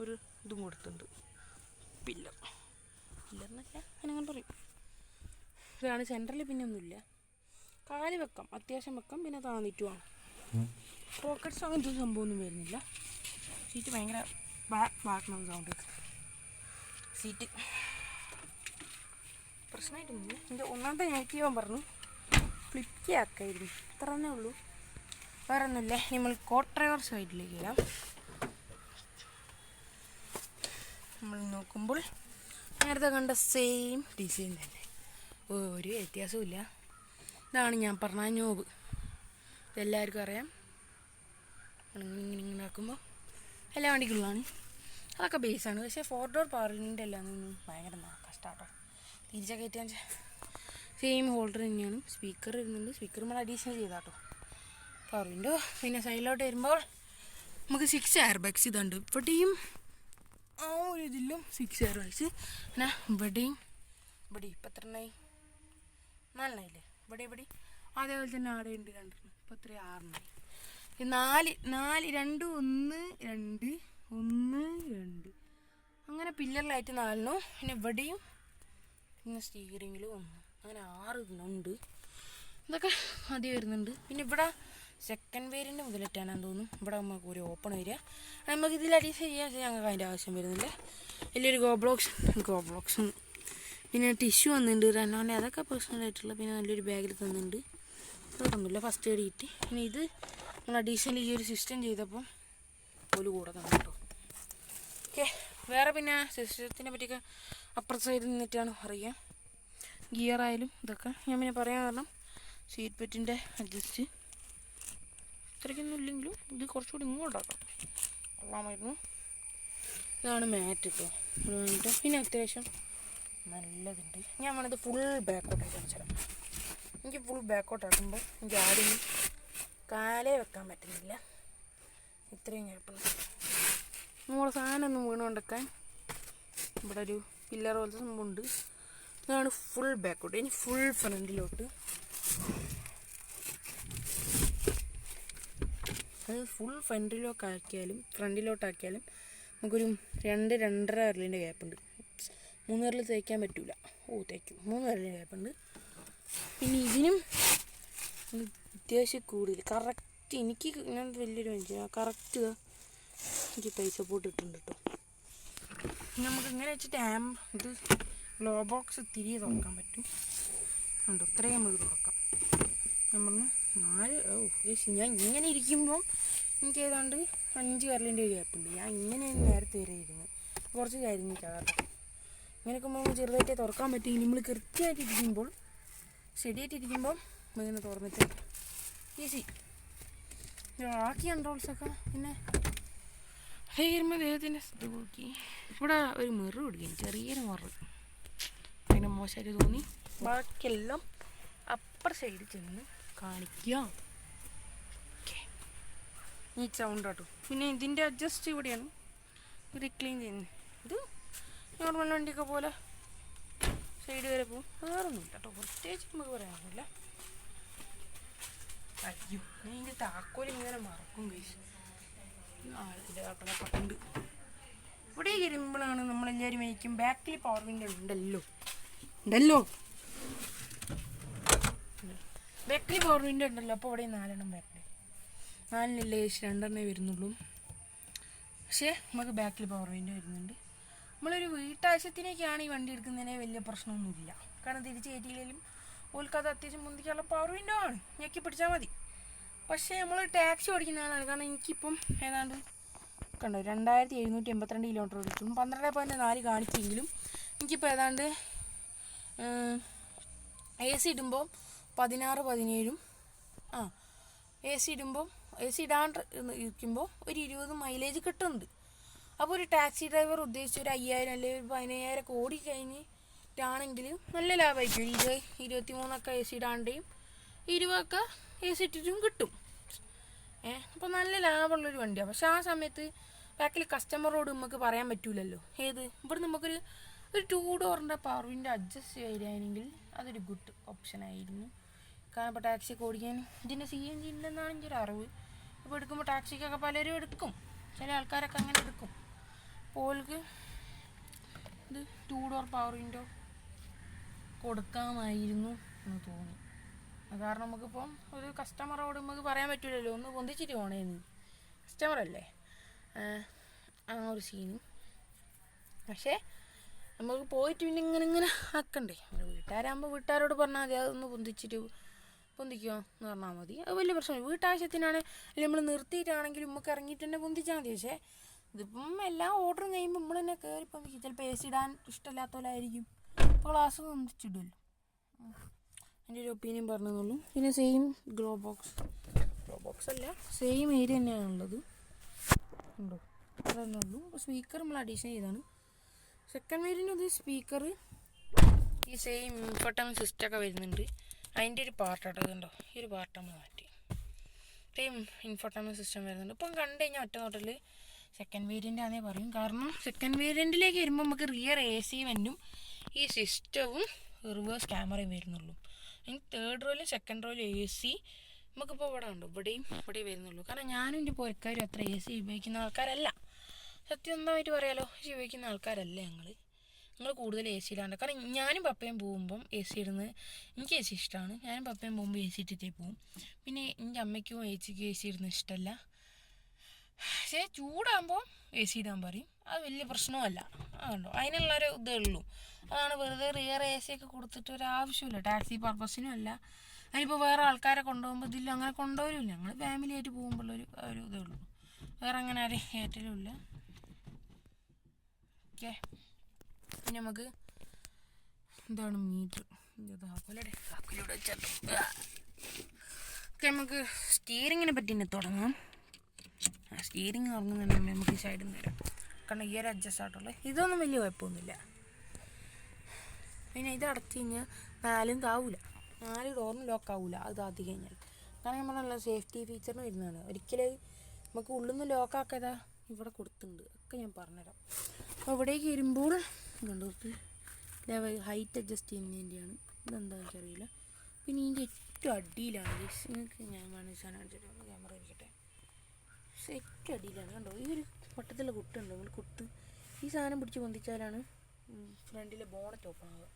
ഒരു ഇതും കൊടുത്തിട്ടുണ്ട്. പില്ലറിനല്ല അങ്ങനെ പറയും. ഇതാണ് സെൻറ്ററിൽ. പിന്നെ ഒന്നുമില്ല. കാല് വെക്കാം, അത്യാവശ്യം വെക്കാം. പിന്നെ താന്നിട്ട് വേണം. പോക്കറ്റ്സ് അങ്ങനത്തെ സംഭവമൊന്നും വരുന്നില്ല. സീറ്റ് ഭയങ്കര ബാക്കണം സൗണ്ട് സീറ്റ് പ്രശ്നമായിട്ടൊന്നുമില്ല. എൻ്റെ ഒന്നാമത്തെ നെഗറ്റീവ് പറഞ്ഞു ഫ്ലിപ്പി ആക്കായിരുന്നു, അത്ര തന്നെ ഉള്ളൂ, വേറെ ഒന്നുമില്ല. നമ്മൾ കോട്ടയർ സൈഡിലേക്ക് വരാം. നമ്മൾ നോക്കുമ്പോൾ നേരത്തെ കണ്ട സെയിം ഡിസൈൻ തന്നെ, ഒരു വ്യത്യാസവും. ഇതാണ് ഞാൻ പറഞ്ഞ നോബ്, ഇതെല്ലാവർക്കും അറിയാം. ഇങ്ങനെ ആക്കുമ്പോൾ എല്ലാ വണ്ടിക്കുള്ളതാണ്, അതൊക്കെ ബേസാണ്. പക്ഷേ 4 ഡോർ പവർ വിൻഡോൻ്റെ എല്ലാം ഭയങ്കര കഷ്ടമാട്ടോ തിരിച്ചൊക്കെ കയറ്റാൻ. സെയിം ഹോൾഡർ തന്നെയാണ്, സ്പീക്കർ ഇരുന്നുണ്ട്, സ്പീക്കർ നമ്മൾ അഡീഷണൽ ചെയ്താട്ടോ പവർ വിൻഡോ. പിന്നെ സൈഡിലോട്ട് വരുമ്പോൾ നമുക്ക് 6 എയർ ബാഗ്സ് ഇതുണ്ട്. ഇവിടെയും ആ ഒരു ഇതിലും 6 എയർ ബാഗ്സ്. പിന്നെ ഇവിടെയും ഇപ്പം എത്ര എണ്ണായി? 4 എണ്ണായില്ലേ? ഇവിടെ അതേപോലെ തന്നെ ആടെ ഉണ്ട് 2. ഇപ്പം എത്ര? 6 എണ്ണായി. 4 2 1 2 അങ്ങനെ പില്ലറിലായിട്ട് 4 എണ്ണം. പിന്നെ ഇവിടെയും പിന്നെ സ്റ്റീറിങ്ങിലും 1, അങ്ങനെ 6 ഉണ്ട്. ഇതൊക്കെ ആദ്യം വരുന്നുണ്ട്. പിന്നെ ഇവിടെ സെക്കൻഡ് വേരിയൻ്റ് മുതലിട്ടാണെന്ന് തോന്നുന്നു. ഇവിടെ നമുക്ക് ഒരു ഓപ്പൺ വരിക, നമുക്ക് ഇതിൽ അഡീഷൻ ചെയ്യാൻ ഞങ്ങൾക്ക് അതിൻ്റെ ആവശ്യം വരുന്നില്ല. വലിയൊരു ഗോബ്ലോക്സ് പിന്നെ ടിഷ്യൂ വന്നിട്ടുണ്ട് റെനോൻ്റെ, അതൊക്കെ പേഴ്സണലായിട്ടുള്ള. പിന്നെ നല്ലൊരു ബാഗിൽ തന്നിട്ടുണ്ട്, അതൊന്നുമില്ല. ഫസ്റ്റ് എയ്ഡ് കിട്ടി. പിന്നെ ഇത് നമ്മൾ അഡീഷണൽ ഈ ഒരു സിസ്റ്റം ചെയ്തപ്പോൾ ഒരു കൂടെ തന്നെ കേട്ടോ. ഓക്കെ, വേറെ പിന്നെ സിസ്റ്റത്തിനെ പറ്റിയൊക്കെ അപ്പുറ സൈഡിൽ നിന്നിട്ടാണ് അറിയാം. ഗിയർ ആയാലും ഇതൊക്കെ ഞാൻ പിന്നെ പറയാൻ കാരണം സീറ്റ് ബെറ്റിൻ്റെ അഡ്ജസ്റ്റ് ഇത്രയ്ക്കൊന്നും ഇല്ലെങ്കിലും ഇത് കുറച്ചുകൂടി ഇങ്ങോട്ടാക്കാം, കൊള്ളാമായിരുന്നു. ഇതാണ് മാറ്റ് കേട്ടോ. പിന്നെ അത്യാവശ്യം നല്ലതുണ്ട്. ഞാൻ വേണത് ഫുൾ ബാക്കോട്ടായി കാണിച്ചുതരാം. എനിക്ക് ഫുൾ ബാക്കോട്ടാക്കുമ്പോൾ എനിക്ക് ആരും കാലേ വെക്കാൻ പറ്റുന്നില്ല, ഇത്രയും കുഴപ്പമില്ല. നമ്മളെ സാധനമൊന്നും വീണുകൊണ്ടിരിക്കാൻ ഇവിടെ ഒരു പില്ലർ പോലത്തെ സംഭവമുണ്ട്. ഇതാണ് ഫുൾ ബാക്കോട്ട്. ഇനി ഫുൾ ഫ്രണ്ടിലോട്ട്, അത് ഫുൾ ഫ്രണ്ടിലോട്ടാക്കിയാലും നമുക്കൊരു 2-2.5 വിരലിൻ്റെ ഗ്യാപ്പുണ്ട്. 3 വിരൽ തേക്കാൻ പറ്റൂല. തേക്കും, 3 വിരലിൻ്റെ ഗ്യാപ്പുണ്ട്. പിന്നെ ഇതിനും അത്യാവശ്യം കൂടുതൽ കറക്റ്റ് എനിക്ക് ഞാൻ വലിയൊരു മനുഷ്യൻ കറക്റ്റ് എനിക്ക് തൈ സപ്പോർട്ട് ഇട്ടുണ്ട് കേട്ടോ. നമുക്ക് ഇങ്ങനെ വെച്ചിട്ട് ഇത് ഗ്ലോ ബോക്സ് തിരികെ തുറക്കാൻ പറ്റും. ഉണ്ടോ, ഇത്രയും നമുക്ക് തുറക്കാം. നമ്മൾ 4 ഞാൻ ഇങ്ങനെ ഇരിക്കുമ്പം എനിക്ക് ഏതാണ്ട് 5 വിരലിൻ്റെ ഗ്യാപ്പുണ്ട്. ഞാൻ ഇങ്ങനെ നേരത്തെ വരെ ഇരുന്ന് കുറച്ച് കരിഞ്ഞിട്ടാണ് കേട്ടോ. ഇങ്ങനെയൊക്കെ നമുക്ക് ചെറുതായിട്ട് തുറക്കാൻ പറ്റും. നമ്മൾ കൃത്യമായിട്ടിരിക്കുമ്പോൾ സ്റ്റഡിയായിട്ടിരിക്കുമ്പോൾ ഇങ്ങനെ തുറന്നിട്ട് ഈസി ബാക്കി കൺട്രോൾസൊക്കെ. പിന്നെ വരുമ്പോൾ ദൈവത്തിൻ്റെ ഇത് നോക്കി ഇവിടെ ഒരു മിറർ പിടിക്കും, ചെറിയൊരു മിറർ, അങ്ങനെ മോശമായിട്ട് തോന്നി. ബാക്കിയെല്ലാം അപ്പർ സൈഡിൽ ചെന്ന് കാണിക്കുക. ഓക്കെ, ഈ സൗണ്ട് കേട്ടോ. പിന്നെ ഇതിൻ്റെ അഡ്ജസ്റ്റ് ഇവിടെയാണ് റിക്ലീൻ ചെയ്യുന്നത്. ഇത് നോർമൽ വണ്ടിയൊക്കെ പോലെ സൈഡ് വരെ പോകും, വേറൊന്നുമില്ല കേട്ടോ, പ്രത്യേകിച്ച് നമുക്ക് പറയാനൊന്നുമില്ല. അയ്യോ, ഞാൻ ഇതിൻ്റെ താക്കോൽ ഇങ്ങനെ മറക്കും ഗൈസ്. പട്ടുണ്ട് ഇവിടെ വരുമ്പോഴാണ് നമ്മളെല്ലാവരും മേടിക്കും ബാക്കിൽ പവർ വിൻഡോ ഉണ്ടല്ലോ ബാക്കിൽ പവർ വിൻഡോ ഉണ്ടല്ലോ. അപ്പോൾ ഇവിടെ 4 എണ്ണം ബാക്കിൽ 4 2 വരുന്നുള്ളൂ. പക്ഷേ നമുക്ക് ബാക്കിൽ പവർ വിൻഡോ വരുന്നുണ്ട്. നമ്മളൊരു വീട്ടാവശ്യത്തിനൊക്കെയാണ് ഈ വണ്ടി എടുക്കുന്നതിന് വലിയ പ്രശ്നമൊന്നുമില്ല, കാരണം തിരിച്ച് കയറ്റിയില്ലെങ്കിലും ഓൽക്കത് അത്യാവശ്യം മുന്തിക്കാനുള്ള പവർ വിൻഡോ ആണ്, ഞെക്കി പിടിച്ചാൽ മതി. പക്ഷേ നമ്മൾ ടാക്സി ഓടിക്കുന്ന ആളാണ്, കാരണം എനിക്കിപ്പം ഏതാണ്ട് കണ്ടോ 2782 കിലോമീറ്റർ ഓടിക്കും, 12.4 കാണിക്കുമെങ്കിലും എനിക്കിപ്പോൾ ഏതാണ്ട് AC ഇടുമ്പോൾ 16-17 AC ഇടാണ്ട് ഇരിക്കുമ്പോൾ ഒരു 20 മൈലേജ് കിട്ടുന്നുണ്ട്. അപ്പോൾ ഒരു ടാക്സി ഡ്രൈവർ ഉദ്ദേശിച്ച് ഒരു 5000 അല്ലെങ്കിൽ 15000 ഓടിക്കഴിഞ്ഞിട്ടാണെങ്കിൽ നല്ല ലാഭമായിരിക്കും. 23 AC ഇടാണ്ടേയും 20 AC ഇട്ടിട്ടും കിട്ടും. അപ്പോൾ നല്ല ലാഭമുള്ളൊരു വണ്ടിയാണ്. പക്ഷെ ആ സമയത്ത് ബാക്കിൽ കസ്റ്റമറോട് നമുക്ക് പറയാൻ പറ്റൂലല്ലോ. ഇവിടെ നമുക്കൊരു 2 ഡോറിൻ്റെ പവർ വിൻഡോ അഡ്ജസ്റ്റ് ചെയ്യുകയാണെങ്കിൽ അതൊരു ഗുഡ് ഓപ്ഷനായിരുന്നു. കാരണം ഇപ്പോൾ ടാക്സിയൊക്കെ ഓടിക്കാൻ ഇതിൻ്റെ CNG ഉണ്ടെന്നാണ് എൻ്റെ ഒരു അറിവ്. ഇപ്പോൾ എടുക്കുമ്പോൾ ടാക്സിക്കൊക്കെ പലരും എടുക്കും, ചില ആൾക്കാരൊക്കെ അങ്ങനെ എടുക്കും. പോൾക്ക് ഇത് 2 ഡോർ പവർ വിൻഡോ കൊടുക്കാമായിരുന്നു എന്ന് തോന്നി. കാരണം നമുക്കിപ്പം ഒരു കസ്റ്റമറോട് നമുക്ക് പറയാൻ പറ്റില്ലല്ലോ, ഒന്ന് പൊന്തിച്ചിട്ട് പോണേന്ന്, കസ്റ്റമറല്ലേ. ആ ഒരു സീന്. പക്ഷേ നമുക്ക് പോയിട്ട് പിന്നെ ഇങ്ങനെ ആക്കണ്ടേ. വീട്ടുകാരാകുമ്പോൾ വീട്ടുകാരോട് പറഞ്ഞാൽ മതി, അതൊന്ന് പൊന്തിക്കുമോ എന്ന് പറഞ്ഞാൽ മതി. അത് വലിയ പ്രശ്നമില്ല. വീട്ടാവശ്യത്തിനാണ് അല്ലെങ്കിൽ നമ്മൾ നിർത്തിയിട്ടാണെങ്കിലും നമുക്ക് ഇറങ്ങിയിട്ട് തന്നെ പൊന്തിച്ചാൽ മതി. പക്ഷേ ഇതിപ്പം എല്ലാ ഓർഡറും കഴിയുമ്പോൾ നമ്മൾ തന്നെ കയറി പൊന്തിക്കും. ചിലപ്പോൾ AC ഇടാൻ ഇഷ്ടമില്ലാത്ത പോലെ ആയിരിക്കും. അപ്പോൾ ഗ്ലാസ് പൊന്തിച്ചിടുമല്ലോ. എൻ്റെ ഒരു ഒപ്പീനിയൻ പറഞ്ഞതെന്നുള്ളൂ. പിന്നെ സെയിം ഗ്ലോ ബോക്സ് അല്ല, സെയിം ഏരിയ തന്നെയാണുള്ളത്. ഉണ്ടോ അത്ര തന്നെ ഉള്ളൂ. സ്പീക്കർ നമ്മൾ അഡീഷൻ ചെയ്താണ്. സെക്കൻഡ് വേരിയൻ്റ് സ്പീക്കർ ഈ സെയിം ഇൻഫോർട്ടൈൻമെൻറ്റ് സിസ്റ്റമൊക്കെ വരുന്നുണ്ട്. അതിൻ്റെ ഒരു പാർട്ടാട്ടോ ഇതുണ്ടോ, ഈ ഒരു പാർട്ട് നമ്മൾ മാറ്റി. സെയിം ഇൻഫോർട്ടൈൻമെൻറ്റ് സിസ്റ്റം വരുന്നുണ്ട്. ഇപ്പം കണ്ടു കഴിഞ്ഞാൽ ഒറ്റ നോട്ടിൽ സെക്കൻഡ് വേരിയൻ്റ് ആണെന്നേ പറയും. കാരണം സെക്കൻഡ് വേരിയൻറ്റിലേക്ക് വരുമ്പോൾ നമുക്ക് റിയർ AC വെൻറ്റും ഈ സിസ്റ്റവും റിവേഴ്സ് ക്യാമറയും വരുന്നുള്ളൂ. ഇനി തേർഡ് റോയിലും സെക്കൻഡ് റോയിലും AC നമുക്കിപ്പോൾ ഇവിടെ ഉണ്ട്, ഇവിടെയും വരുന്നുള്ളൂ. കാരണം ഞാനും എൻ്റെ പുരക്കാരും അത്ര AC ഉപയോഗിക്കുന്ന ആൾക്കാരല്ല. സത്യസന്ധമായിട്ട് പറയാലോ, AC ഉപയോഗിക്കുന്ന ആൾക്കാരല്ല ഞങ്ങൾ കൂടുതൽ AC ഇടാണ്ട്. കാരണം ഞാനും പപ്പയും പോകുമ്പം AC ഇടുന്നത്, എനിക്ക് AC ഇഷ്ടമാണ്. ഞാനും പപ്പയും പോകുമ്പോൾ AC ഇട്ടിട്ടേ പോകും. പിന്നെ എൻ്റെ അമ്മയ്ക്കും ഏച്ചിക്കും AC ഇടുന്നത് ഇഷ്ടമല്ല. പക്ഷേ ചൂടാകുമ്പോൾ AC ഇടാൻ പറയും. അത് വലിയ പ്രശ്നമല്ല. അതുകൊണ്ടോ അതിനുള്ളൊരു ഇതേ ഉള്ളൂ. അതാണ് വെറുതെ റിയർ AC ഒക്കെ കൊടുത്തിട്ട് ഒരാവശ്യമില്ല. ടാക്സി പർപ്പസിനും അല്ല. അതിനിപ്പോൾ വേറെ ആൾക്കാരെ കൊണ്ടുപോകുമ്പോൾ ഇതില്ല, അങ്ങനെ കൊണ്ടുപോകില്ല. ഞങ്ങൾ ഫാമിലി ആയിട്ട് പോകുമ്പോഴുള്ളൊരു ഇതേ ഉള്ളൂ. വേറെ അങ്ങനെ ആരും ഏറ്റലും ഇല്ല. ഓക്കെ, പിന്നെ നമുക്ക് എന്താണ് മീറ്റർ കാക്കിലൂടെ വെച്ചാൽ ഓക്കെ. നമുക്ക് സ്റ്റിയറിങ്ങിനെ പറ്റി തന്നെ തുടങ്ങാം. സ്റ്റിയറിങ് തുടങ്ങുന്നുണ്ടെങ്കിൽ നമുക്ക് ഈ സൈഡിൽ നിന്ന് വരാം. കാരണം ഗിയർ അഡ്ജസ്റ്റ് ആയിട്ടുള്ളത് ഇതൊന്നും വലിയ കുഴപ്പമൊന്നുമില്ല. പിന്നെ ഇത് അടച്ചു കഴിഞ്ഞാൽ 4 താവില്ല, 4 ഡോറിനും ലോക്ക് ആവില്ല. അത് താത്തി കഴിഞ്ഞാൽ. കാരണം നമ്മൾ നല്ല സേഫ്റ്റി ഫീച്ചറിന് വരുന്നതാണ്. ഒരിക്കലും നമുക്ക് ഉള്ളിൽ നിന്ന് ലോക്കാക്കാതാ ഇവിടെ കൊടുത്തിട്ടുണ്ട്. ഒക്കെ ഞാൻ പറഞ്ഞുതരാം. അപ്പോൾ ഇവിടേക്ക് വരുമ്പോൾ കണ്ടോർക്ക് ലെവൽ ഹൈറ്റ് അഡ്ജസ്റ്റ് ചെയ്യുന്നതിൻ്റെയാണ്. ഇതെന്താ എനിക്കറിയില്ല. പിന്നെ ഇതിൻ്റെ ഏറ്റവും അടിയിലാണ് നിങ്ങൾക്ക് ഞാൻ വേണമെങ്കിൽ സാധനം അടിച്ചിട്ട് ക്യാമറ ഇരിക്കട്ടെ. ഏറ്റവും അടിയിലാണ് കണ്ടോ, ഈ ഒരു വട്ടത്തിലുള്ള കുട്ടുണ്ട്. നമ്മൾ ഈ സാധനം പിടിച്ച് പൊന്തിച്ചാലാണ് ഫ്രണ്ടിലെ ബോണറ്റ് ഓപ്പൺ ആവുക.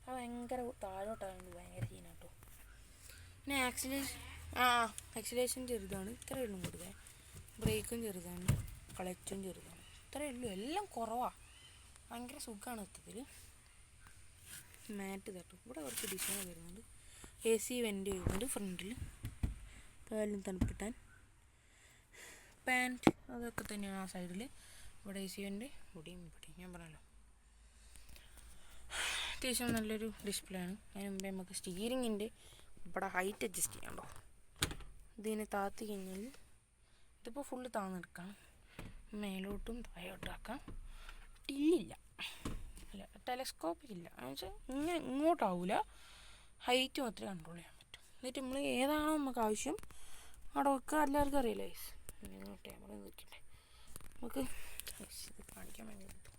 അത് ഭയങ്കര താഴോട്ടാണ്, ഭയങ്കര സീനാട്ടോ. പിന്നെ ആക്സിലേഷൻ ചെറുതാണ്, ഇത്രയേ ഉള്ളൂ. കൊടുക്കുക ബ്രേക്കും ചെറുതാണ്, ക്ലച്ചും ചെറുതാണ്, ഇത്രയേ ഉള്ളൂ. എല്ലാം കുറവാണ്, ഭയങ്കര സുഖമാണ് സത്യത്തിൽ. മാറ്റ് തട്ടും. ഇവിടെ കുറച്ച് ഡിസൈൻ വരുന്നുണ്ട്. AC വെൻ്റ് വരുന്നുണ്ട് ഫ്രണ്ടിൽ, കാലിന് തണുപ്പിട്ടാൻ. പാൻറ്റ് അതൊക്കെ തന്നെയാണ് ആ സൈഡിൽ. ഇവിടെ AC വെൻ്റ്, ഇവിടെയും ഞാൻ പറഞ്ഞല്ലോ. അത്യാവശ്യം നല്ലൊരു ഡിസ്പ്ലേ ആണ്. അതിന് മുമ്പേ നമുക്ക് സ്റ്റിയറിങ്ങിൻ്റെ ഇവിടെ ഹൈറ്റ് അഡ്ജസ്റ്റ് ചെയ്യാമല്ലോ. ഇതിനെ താത്തി കഴിഞ്ഞാൽ ഇതിപ്പോൾ ഫുള്ള് താന്നെടുക്കാം, മേലോട്ടും താഴോട്ടും ആക്കാം. ടില്ലില്ല, അല്ല ടെലസ്കോപ്പിക്കില്ല. എന്നുവെച്ചാൽ ഇങ്ങോട്ടാവില്ല, ഹൈറ്റ് മാത്രമേ കൺട്രോൾ ചെയ്യാൻ പറ്റും. എന്നിട്ട് നമ്മൾ ഏതാണോ നമുക്ക് ആവശ്യം അവിടെ വെക്കുക. എല്ലാവർക്കും അറിയില്ല ഗൈസ്. ക്യാമറ നിൽക്കട്ടെ, നമുക്ക് ഇത് കാണിക്കാൻ വേണ്ടി പറ്റും.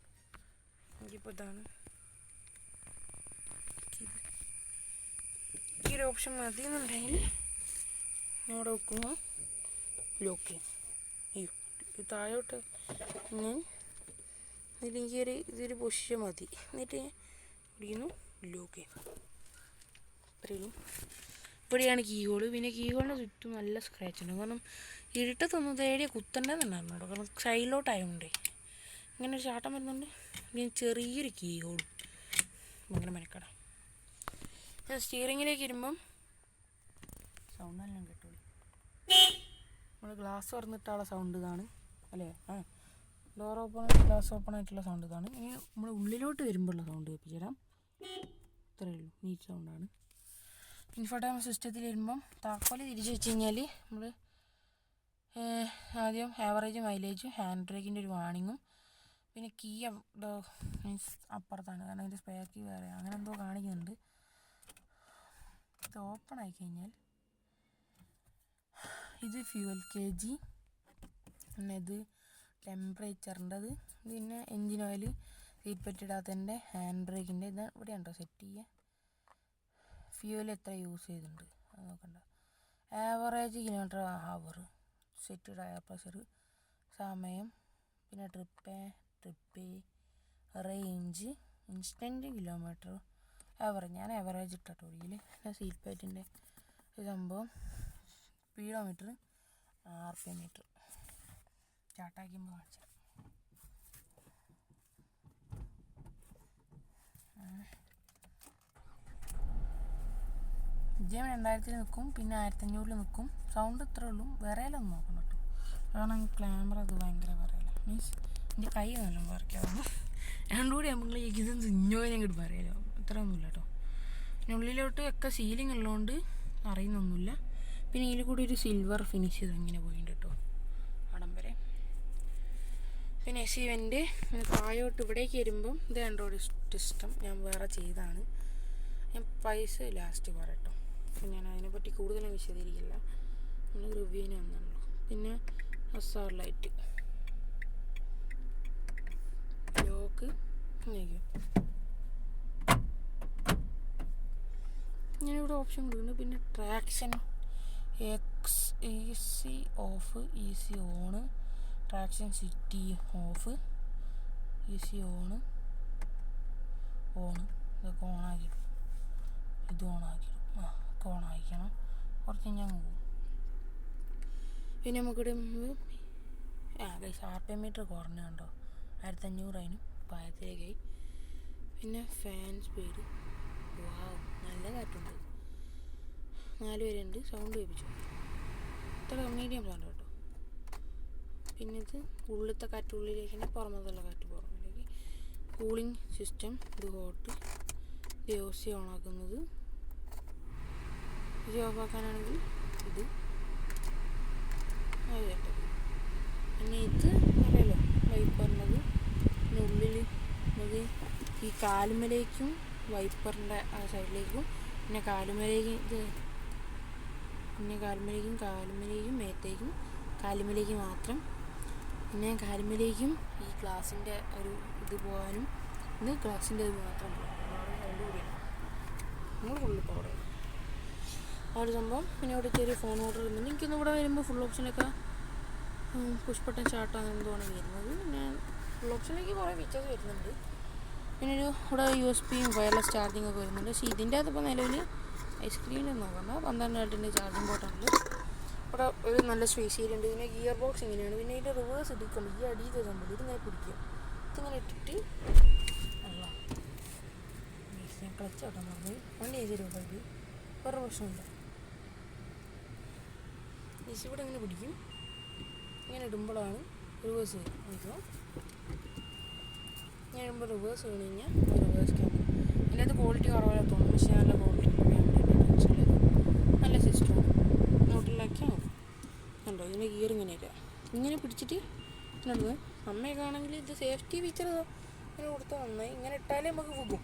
എനിക്കിപ്പോൾ ഇതാണ് ഈ ഒരു ഓപ്ഷൻ മതി എന്നുണ്ടെങ്കിൽ അവിടെ വെക്കുമ്പോൾ ലോക്ക് ചെയ്യും. അയ്യോ, ഇത് താഴോട്ട് എന്നിട്ട് ഇതൊരു പൊസിഷൻ മതി. എന്നിട്ട് ഇവിടെയൊന്ന് ലോക്ക് ചെയ്യും. അത്രയുള്ളൂ. ഇവിടെയാണ് കീ ഹോൾ. പിന്നെ കീ ഹോളിന് ചുറ്റും നല്ല സ്ക്രാച്ച് ഉണ്ട്. കാരണം ഇരുട്ടത്തൊന്നും തേടിയ കുത്തണ്ടെന്നുണ്ടായിരുന്നു. കാരണം സൈഡിലോട്ടായതുകൊണ്ടേ ഇങ്ങനെ ഒരു ചാട്ടം വരുന്നുണ്ട്. പിന്നെ ചെറിയൊരു കീ ഹോളും ഭയങ്കര മെനക്കട. സ്റ്റിയറിങ്ങിലേക്ക് വരുമ്പം സൗണ്ടെല്ലാം കേട്ടോളൂ. നമ്മൾ ഗ്ലാസ് തുറന്നിട്ടുള്ള സൗണ്ട് ഇതാണ് അല്ലേ? ഡോർ ഗ്ലാസ് ഓപ്പൺ ആയിട്ടുള്ള സൗണ്ട് ഇതാണ്. ഇനി നമ്മൾ ഉള്ളിലോട്ട് വരുമ്പോഴുള്ള സൗണ്ട് കേൾപ്പിച്ചു തരാം. ഇത്രയേ ഉള്ളൂ, നീറ്റ് സൗണ്ടാണ്. ഇൻഫോർട്ടൈൻമെൻറ്റ് സിസ്റ്റത്തിൽ വരുമ്പം താക്കോല് തിരിച്ച് വെച്ച് കഴിഞ്ഞാൽ നമ്മൾ ആദ്യം ആവറേജ് മൈലേജും ഹാൻഡ് ബ്രേക്കിൻ്റെ ഒരു വാണിങ്ങും പിന്നെ കീ മീൻസ് അപ്പുറത്താണ്. കാരണം അതിൻ്റെ സ്പെയർ കീ വേറെ അങ്ങനെ എന്തോ കാണിക്കുന്നുണ്ട്. ഇത് ഓപ്പൺ ആയി കഴിഞ്ഞാൽ ഇത് ഫ്യൂവൽ KG, പിന്നെ ഇത് ടെമ്പറേച്ചറിൻ്റെത്, പിന്നെ എൻജിൻ ഓയിൽ, സീറ്റ് ബെൽറ്റ് ഇടാത്തതിൻ്റെ, ഹാൻഡ് ബ്രേക്കിൻ്റെ ഇത് ഇവിടെ ഉണ്ടോ സെറ്റ് ചെയ്യുക. ഫ്യൂവൽ എത്ര യൂസ് ചെയ്തിട്ടുണ്ട് അത് നോക്കണ്ട. ആവറേജ് കിലോമീറ്റർ അവർ, സെറ്റ് ടയർ പ്രഷർ, സമയം, പിന്നെ trip, range, instant kilometre, average. ഞാൻ ആവറേജ് ഇട്ടോ ഇതിൽ. പിന്നെ സീറ്റ് ബെൽറ്റിൻ്റെ ഒരു സംഭവം, സ്പീഡോമീറ്റർ, RPM മീറ്റർ. സ്റ്റാർട്ടാക്കുമ്പോൾ കാണിച്ചാൽ BGM 2000 നിൽക്കും, പിന്നെ 1500 നിൽക്കും. സൗണ്ട് ഇത്രേ ഉള്ളൂ, വിറയിലൊന്നും നോക്കണം കേട്ടോ. കാരണം ക്യാമറ അത് ഭയങ്കര വിറയില്ല. മീൻസ് എൻ്റെ കൈ നല്ല വരയ്ക്കാവുന്നു. രണ്ടും കൂടി നമ്മൾ ഇതൊന്നും ഇഞ്ഞോനെ അങ്ങോട്ട് പറയാലോ, അത്രയൊന്നുമില്ല കേട്ടോ. പിന്നെ ഉള്ളിലോട്ട് ഒക്കെ സീലിംഗ് ഉള്ളതുകൊണ്ട് അറിയുന്നൊന്നുമില്ല. പിന്നെ ഇതിൽ കൂടി ഒരു സിൽവർ ഫിനിഷ് ചെയ്ത് ഇങ്ങനെ പോയിട്ടുണ്ട് കേട്ടോ അവിടം വരെ. പിന്നെ AC വെൻ്റ് താഴോട്ട് ഇവിടേക്ക് വരുമ്പം ഇത് ആൻഡ്രോയിഡ് സിസ്റ്റം ഞാൻ വേറെ ചെയ്താണ്. ഞാൻ പൈസ ലാസ്റ്റ് പറയട്ടോ, ഞാൻ അതിനെപ്പറ്റി കൂടുതലും വിശദീകരിക്കില്ല, നമ്മൾ റിവ്യൂവിന് വന്നാണല്ലോ. പിന്നെ SR ലൈറ്റ് ലോക്ക് ഞാനിവിടെ ഓപ്ഷൻ കൊടുക്കുന്നുണ്ട്. പിന്നെ traction AC of, AC on, traction city of, AC on, ഇതൊക്കെ ഓണാക്കിയിടും. ഇത് ഓണാക്കിയിടും, ഒക്കെ ഓണാക്കിക്കണം. കുറച്ച് ഞാൻ പോകും. പിന്നെ നമുക്കിവിടെ RPM മീറ്റർ കുറഞ്ഞ കണ്ടോ, 1500 അതിനും 1000 പിന്നെ ഫാൻ സ്പീഡ് വാവ്, നല്ല കാറ്റുണ്ട്, 4 വരെ ഉണ്ട്. സൗണ്ട് കേൾപ്പിച്ചു, ഇത്ര മീഡിയം സൗണ്ട് കേട്ടോ. പിന്നെ ഇത് ഉള്ളിലത്തെ കാറ്റ് ഉള്ളിലേക്കാണ്, പുറമത്തുള്ള കാറ്റ് പുറമേലേക്ക്. കൂളിംഗ് സിസ്റ്റം, ഇത് ഹോട്ട്, ഇത് AC ഓണാക്കുന്നത്. ഇത് ഓഫാക്കാനാണെങ്കിൽ ഇത് കേട്ടത്. പിന്നെ ഇത് അറിയാലോ വൈപ്പറിൻ്റെത്. പിന്നെ ഉള്ളിൽ അത് ഈ കാലുമലേക്കും വൈപ്പറിൻ്റെ ആ സൈഡിലേക്കും, പിന്നെ കാലുമലേക്കും മേത്തേക്കും, കാലുമലേക്കും മാത്രം. പിന്നെ കാലുമലേക്കും ഈ ഗ്ലാസിൻ്റെ ഒരു ഇത് പോകാനും, ഇത് ഗ്ലാസിൻ്റെ ഇത് മാത്രം പോകാം. സൗണ്ട് കൂടിയാണ് നമ്മൾ ഫുള്ള് പവർ ആ ഒരു സംഭവം. പിന്നെ ഇവിടെ ചെറിയ ഫോൺ ഓർഡർ വരുന്നുണ്ട്. എനിക്കൊന്നും ഇവിടെ വരുമ്പോൾ ഫുൾ ഓപ്ഷനൊക്കെ പുഷ് ബട്ടൺ സ്റ്റാർട്ടാണ് എന്തുവാണ് വരുന്നത്. പിന്നെ ഫുൾ ഓപ്ഷനിലേക്ക് കുറേ ഫീച്ചേഴ്സ് വരുന്നുണ്ട്. പിന്നെ ഇവിടെ USB വയർലെസ് ചാർജിങ് ഒക്കെ വരുന്നുണ്ട്. പക്ഷേ ഇതിൻ്റെ അതിപ്പോൾ നിലവിൽ ഐസ്ക്രീമിൽ നോക്കണ്ട, 12 വാട്ടിൻ്റെ ചാർജിങ് പോർട്ടാണ്. ഇവിടെ ഒരു നല്ല സ്പേസ് ഏരിയ ഉണ്ട്. പിന്നെ ഗിയർ ബോക്സ് ഇങ്ങനെയാണ്. പിന്നെ ഇതിൻ്റെ റിവേഴ്സ് എടുക്കണം, ഈ അടിയത്തെ സംഭവം ഇതിങ്ങനെ പിടിക്കുക, ഇതിങ്ങനെ ഇട്ടിട്ട് അല്ല ഞാൻ ക്ലച്ച് ആട്ടാൻ പറഞ്ഞു. വണ്ടി ചെയ്തിട്ടുണ്ട്, ഇത് വേറെ പ്രശ്നമില്ല. ഇവിടെ ഇങ്ങനെ പിടിക്കും, ഇങ്ങനെ ഇടുമ്പോഴാണ് റിവേഴ്സ് വരും. അപ്പോൾ ഞാൻ ഇടുമ്പോൾ റിവേഴ്സ് വീണ് കഴിഞ്ഞാൽ റിവേഴ്സ് ക്യാമറ. എൻ്റെ അത് ക്വാളിറ്റി കുറവാണ് തോന്നുന്നു, പക്ഷേ നല്ല ക്വാളിറ്റി നല്ല സിസ്റ്റമാണ്. നോട്ടിലാക്കിയാൽ മതി. കണ്ടോ ഇതിൻ്റെ ഗിയർ ഇങ്ങനെയില്ല, ഇങ്ങനെ പിടിച്ചിട്ട് ഇങ്ങനെ ഇടുന്നത്. അമ്മയൊക്കെ ആണെങ്കിൽ ഇത് സേഫ്റ്റി ഫീച്ചർ ഇങ്ങനെ കൊടുത്താൽ നന്നായി. ഇങ്ങനെ ഇട്ടാലേ നമുക്ക് പോകും.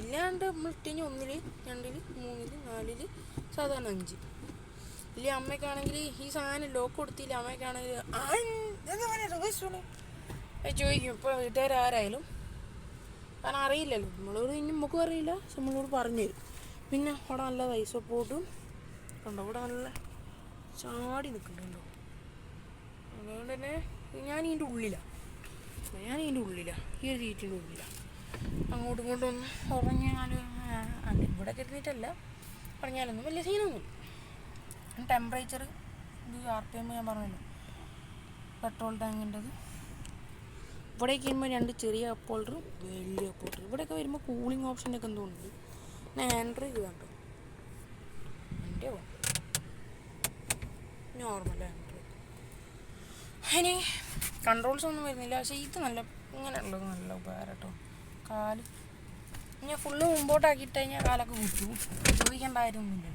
ഇല്ലാണ്ട് നമ്മൾ ഇട്ട് കഴിഞ്ഞാൽ 1, 2, 3, 4 സാധാരണ 5. ഇല്ല അമ്മയ്ക്കാണെങ്കിൽ ഈ സാധനം ലോക്ക് കൊടുത്തില്ല, അമ്മയ്ക്കാണെങ്കിൽ ചോദിക്കും. ഇപ്പോൾ വീട്ടുകാരായാലും കാരണം അറിയില്ലല്ലോ, നമ്മളോട് ഇനി നമുക്കും അറിയില്ല, പക്ഷെ നമ്മളോട് പറഞ്ഞു തരും. പിന്നെ അവിടെ നല്ല ഐസോപ്പോട്ടും കണ്ടോ, ഇവിടെ നല്ല ചാടി നിൽക്കുന്നുണ്ടോ. അതുകൊണ്ട് തന്നെ ഞാൻ ഇതിൻ്റെ ഉള്ളിലാണ്, ഈ ഒരു സീറ്റിൻ്റെ ഉള്ളിലാണ്. അങ്ങോട്ടും ഇങ്ങോട്ടും ഒന്ന് ഉറങ്ങിയാൽ ഇവിടെ കരുതിയിട്ടല്ല, പറഞ്ഞാലൊന്നും വലിയ സീനൊന്നുമില്ല. ടെമ്പറേച്ചർ ഇത് RPM ഞാൻ പറഞ്ഞല്ലോ, പെട്രോൾ ടാങ്കിൻ്റെത്. ഇവിടേക്ക് വരുമ്പോൾ 2 ചെറിയ കപ്പ് ഹോൾഡറും വലിയ കപ്പ് ഹോൾഡർ. ഇവിടെയൊക്കെ വരുമ്പോൾ കൂളിംഗ് ഓപ്ഷനൊക്കെ എന്തുകൊണ്ട് ഞാൻ ആൻഡ്രോയിഡ് കണ്ടോ, എൻ്റെ നോർമൽ ആൻഡ്രോയിഡ്. അതിന് കൺട്രോൾസ് ഒന്നും വരുന്നില്ല, പക്ഷേ ഇത് നല്ല ഇങ്ങനെയുള്ളത് നല്ല ഉപകാരം കേട്ടോ. കാല് ഞാൻ ഫുള്ള് മുമ്പോട്ടാക്കിയിട്ട് കഴിഞ്ഞാൽ കാലൊക്കെ കുത്തും, ചോദിക്കേണ്ട കാര്യമൊന്നുമില്ല.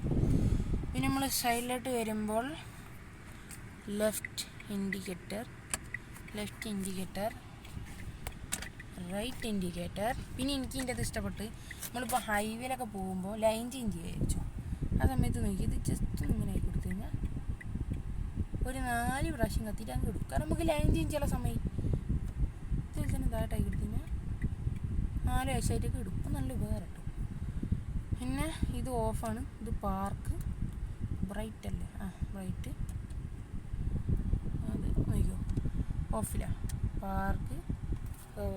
പിന്നെ നമ്മൾ സൈഡിലോട്ട് വരുമ്പോൾ ലെഫ്റ്റ് ഇൻഡിക്കേറ്റർ, റൈറ്റ് ഇൻഡിക്കേറ്റർ. പിന്നെ എനിക്ക് ഇതിൻ്റെ അത് ഇഷ്ടപ്പെട്ട്, നമ്മളിപ്പോൾ ഹൈവേയിലൊക്കെ പോകുമ്പോൾ ലൈൻ ചേഞ്ച് വിചാരിച്ചു ആ സമയത്ത് നോക്കി ഇത് ജസ്റ്റ് ഇങ്ങനെ ആയി കൊടുത്തു കഴിഞ്ഞാൽ ഒരു 4 പ്രാവശ്യം കത്തിയിട്ട് അങ്ങ് കൊടുക്കും. കാരണം നമുക്ക് ലൈൻ ചേഞ്ച് ചെയ്യാനുള്ള സമയം ഇതിൽ തന്നെ ഇതായിട്ടായി കൊടുത്തു കഴിഞ്ഞാൽ 4 ആഴ്ചയായിട്ടൊക്കെ ഇടും. അപ്പം നല്ല ഉപകാരം കേട്ടോ. പിന്നെ ഇത് ഓഫാണ്, ഇത് പാർക്ക് ബ്രൈറ്റ് അല്ലേ, ബ്രൈറ്റ് അത് നോക്കിയോ ഓഫിലാണ്. പാർക്ക്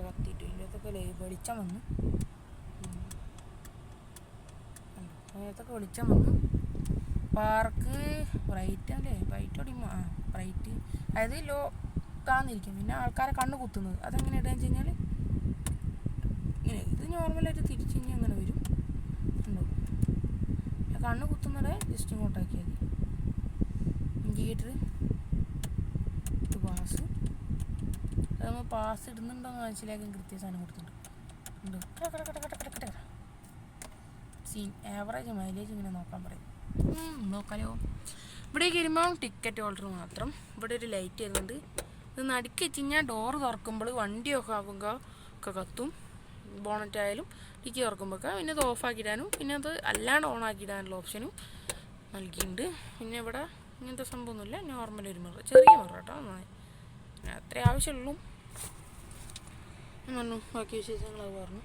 കത്തിയിട്ട് ഇതിനകത്തൊക്കെ വെളിച്ചം വന്നു, അതിനകത്തൊക്കെ വെളിച്ചം വന്നു. പാർക്ക് ബ്രൈറ്റ് അല്ലേ, ബ്രൈറ്റ് ഓടിയുമ്പോൾ ബ്രൈറ്റ് അതായത് ലോ താന്നിരിക്കും. പിന്നെ ആൾക്കാരെ കണ്ണ് കുത്തുന്നത് അതെങ്ങനെ ഇടുകയെന്ന് വെച്ച് കഴിഞ്ഞാൽ ഇങ്ങനെ ഇത് നോർമലായിട്ട് തിരിച്ച് കഴിഞ്ഞാൽ അങ്ങനെ വരും. ഉണ്ടോ കണ്ണ് കുത്തുന്നവരെ ജസ്റ്റ് ഇങ്ങോട്ടാക്കിയാൽ മതി. ഇൻഡിക്കേറ്റർ ഇത് പാസ്, അത് നമ്മൾ പാസ് ഇടുന്നുണ്ടോ എന്ന് മനസ്സിലാക്കാൻ കൃത്യ സാധനം കൊടുത്തിട്ടുണ്ട്. സീൻ ആവറേജ് മൈലേജ് ഇങ്ങനെ നോക്കാൻ പറയും. നോക്കാലോ. ഇവിടേക്ക് വരുമ്പോൾ ടിക്കറ്റ് ഹോൾഡർ മാത്രം. ഇവിടെ ഒരു ലൈറ്റ് വരുന്നുണ്ട്. ഇത് നടുക്ക് വെച്ച് കഴിഞ്ഞാൽ ഡോറ് തുറക്കുമ്പോൾ വണ്ടിയൊക്കെ ആകുമ്പോൾ ഒക്കെ കത്തും. ബോണറ്റ് ആയാലും ടിക്കി തുറക്കുമ്പോഴൊക്കെ പിന്നെ അത് ഓഫാക്കിയിടാനും പിന്നെ അത് അല്ലാണ്ട് ഓണാക്കിയിടാനുള്ള ഓപ്ഷനും നൽകിയിട്ടുണ്ട്. പിന്നെ ഇവിടെ ഇങ്ങനത്തെ സംഭവമൊന്നുമില്ല, നോർമൽ ഒരു മിറർ, ചെറിയ മിറർ കേട്ടോ, അത്രേ ആവശ്യമുള്ളൂ. പറഞ്ഞു ബാക്കി വിശേഷങ്ങളത് പറഞ്ഞു.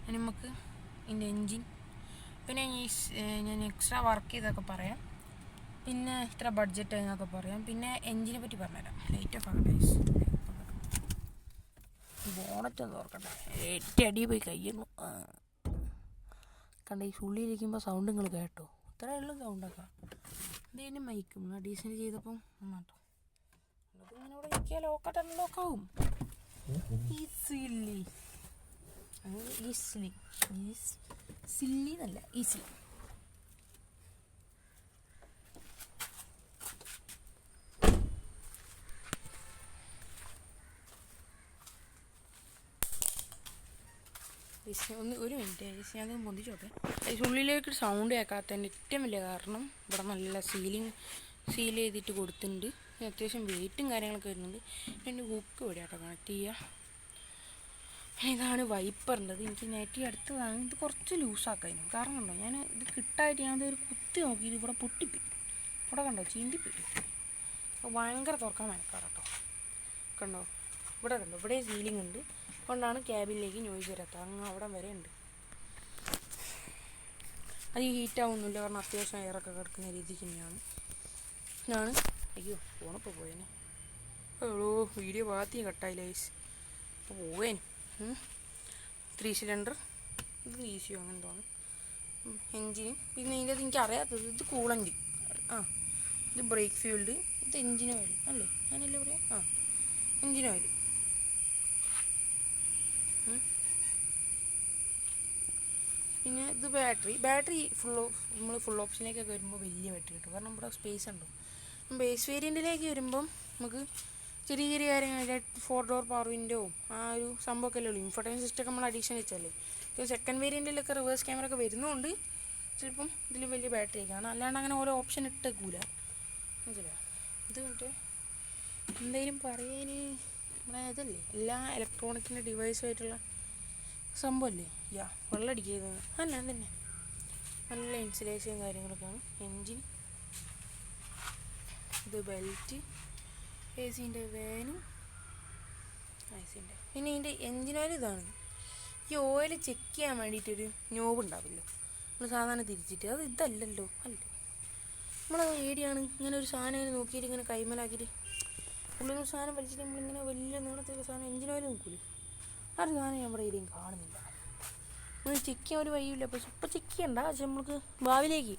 ഇനി നമുക്ക് ഇതിൻ്റെ എൻജിൻ, പിന്നെ ഞാൻ എക്സ്ട്രാ വർക്ക് ചെയ്തൊക്കെ പറയാം, പിന്നെ ഇത്ര ബഡ്ജറ്റ് എന്നൊക്കെ പറയാം, പിന്നെ എൻജിനെ പറ്റി പറഞ്ഞുതരാം. ലൈറ്റ് ഓഫ് ആക്കട്ടെ, ബോണറ്റ് ഒന്ന് ഓർക്കട്ടെ. ഏറ്റവും അടി പോയി കഴിയുന്നു കണ്ട. ഈ ഉള്ളിലിരിക്കുമ്പോൾ സൗണ്ട് നിങ്ങൾ കേട്ടോ, ഇത്രയേ ഉള്ളൂ സൗണ്ടൊക്കെ. ഇതിന് മൈക്കും ഡീസൽ ചെയ്തപ്പം കേട്ടോ, ഇങ്ങനെ ഇവിടെ ഇരിക്കുക, ലോക്കട്ടെ ലോക്കാവും ഈസിലി. സില്ലി എന്നല്ല, ഈസി. ഒരു മിനിറ്റ് ഞാൻ പൊന്തിച്ചോട്ടെ. ഉള്ളിലേക്ക് സൗണ്ട് കേൾക്കാത്തതിൻ്റെ ഏറ്റവും വലിയ കാരണം ഇവിടെ നല്ല സീൽ ചെയ്തിട്ട് കൊടുത്തിട്ടുണ്ട്. അത്യാവശ്യം വെയിറ്റും കാര്യങ്ങളൊക്കെ വരുന്നുണ്ട്. എൻ്റെ ഹുക്ക് ഇവിടെ ആട്ടോ കണക്ട് ചെയ്യുക. ഇതാണ് വൈപ്പറിൻ്റെ. എനിക്ക് നെറ്റി അടുത്തതാണ്. ഇത് കുറച്ച് ലൂസാക്കായിരുന്നു. കാരണം കണ്ടോ, ഞാൻ ഇത് കിട്ടായിട്ട് ഞാൻ ഒരു കുത്തി നോക്കിയിട്ട് ഇവിടെ പൊട്ടിപ്പോയി. ഇവിടെ കണ്ടോ ചീന്തിപ്പോയി. ഭയങ്കര തുറക്കാൻ മനക്കാറ് കേട്ടോ. കണ്ടോ ഇവിടെ കണ്ടോ, ഇവിടെ സീലിംഗ് ഉണ്ട്, അതുകൊണ്ടാണ് ക്യാബിനിലേക്ക് നോയ്സ് വരാത്തത്. അങ്ങ് അവിടെ വരെ ഉണ്ട്. അത് ഹീറ്റാവുന്നില്ല, കാരണം അത്യാവശ്യം എയറൊക്കെ കിടക്കുന്ന രീതിക്ക് തന്നെയാണ്. ഞാണ് അയ്യോ ഫോണിപ്പോൾ പോയേനെ. ഓ വീഡിയോ ഭാഗത്ത് കട്ടായില്ല ഗൈസ്. അപ്പോൾ പോവേൻ 3 സിലിണ്ടർ. ഇത് ഈസിയോ അങ്ങനെ തോന്നും. എൻജിന് പിന്നെ ഇതിൻ്റെ അത് എനിക്ക് അറിയാത്തത് ഇത് കൂളൻ്റ്, ഇത് ബ്രേക്ക് ഫ്യൂൽഡ്, ഇത് എൻജിൻ ഓയിൽ അല്ലേ, ഞാനല്ലേ പറയാം. Engine oil. പിന്നെ ഇത് ബാറ്ററി നമ്മൾ ഫുൾ ഓപ്ഷനിലേക്കൊക്കെ വരുമ്പോൾ വലിയ ബാറ്ററി കിട്ടും, കാരണം ഇവിടെ സ്പേസ് ഉണ്ടോ. ബേസ് വേരിയൻറ്റിലേക്ക് വരുമ്പം നമുക്ക് ചെറിയ ചെറിയ കാര്യങ്ങൾ 4 ഡോർ പവർ വിൻഡോ ആ ഒരു സംഭവമൊക്കെ അല്ലേ ഉള്ളൂ. ഇൻഫർടൈൻമെൻറ്റ് സിസ്റ്റം ഒക്കെ നമ്മൾ അഡീഷൻ വെച്ചല്ലേ. ഇപ്പോൾ സെക്കൻഡ് വേരിയൻറ്റിലൊക്കെ റിവേഴ്സ് ക്യാമറ ഒക്കെ വരുന്നതുകൊണ്ട് ചിലപ്പം ഇതിൽ വലിയ ബാറ്ററി കാണാം, അല്ലാണ്ട് അങ്ങനെ ഓരോ ഓപ്ഷൻ ഇട്ടേക്കൂല. മനസ്സിലായോ? ഇത് മറ്റേ എന്തെങ്കിലും പറയാൻ നമ്മുടെ ഇതല്ലേ, എല്ലാ ഇലക്ട്രോണിക്കിൻ്റെ ഡിവൈസുമായിട്ടുള്ള സംഭവമല്ലേ. വെള്ളം അടിക്കുന്നത് അല്ല തന്നെ നല്ല ഇൻസുലേഷൻ കാര്യങ്ങളൊക്കെയാണ്. എൻജിൻ, ഇത് ബെൽറ്റ്, എ സിൻ്റെ ഫാനും ഐസിൻ്റെ. പിന്നെ ഇതിൻ്റെ എൻജിൻ ഓയിൽ ഇതാണ്. ഈ ഓയിൽ ചെക്ക് ചെയ്യാൻ വേണ്ടിയിട്ടൊരു നോബ് ഉണ്ടാവില്ലോ, നമ്മൾ സാധാരണ തിരിച്ചിട്ട്, അത് ഇതല്ലല്ലോ. അല്ലോ നമ്മളത് ഏടിയാണ് ഇങ്ങനെ ഒരു സാധനം ഇങ്ങനെ നോക്കിയിട്ട് ഇങ്ങനെ കൈമലാക്കിയിട്ട് ഉള്ളിലൊരു സാധനം വലിച്ചിട്ട് നമ്മളിങ്ങനെ വലിയ നീളത്തേക്ക് സാധനം എൻജിൻ ഓയിൽ നോക്കൂലേ, ആ ഒരു സാധനം നമ്മുടെ ഏരിയയും കാണുന്നില്ല. നമ്മൾ ചെക്ക് ചെയ്യാൻ ഒരു വഴിയില്ല. അപ്പോൾ ഇപ്പോൾ ചെക്ക് ചെയ്യണ്ട, പക്ഷെ നമ്മൾക്ക് ഭാവിയിലേക്ക്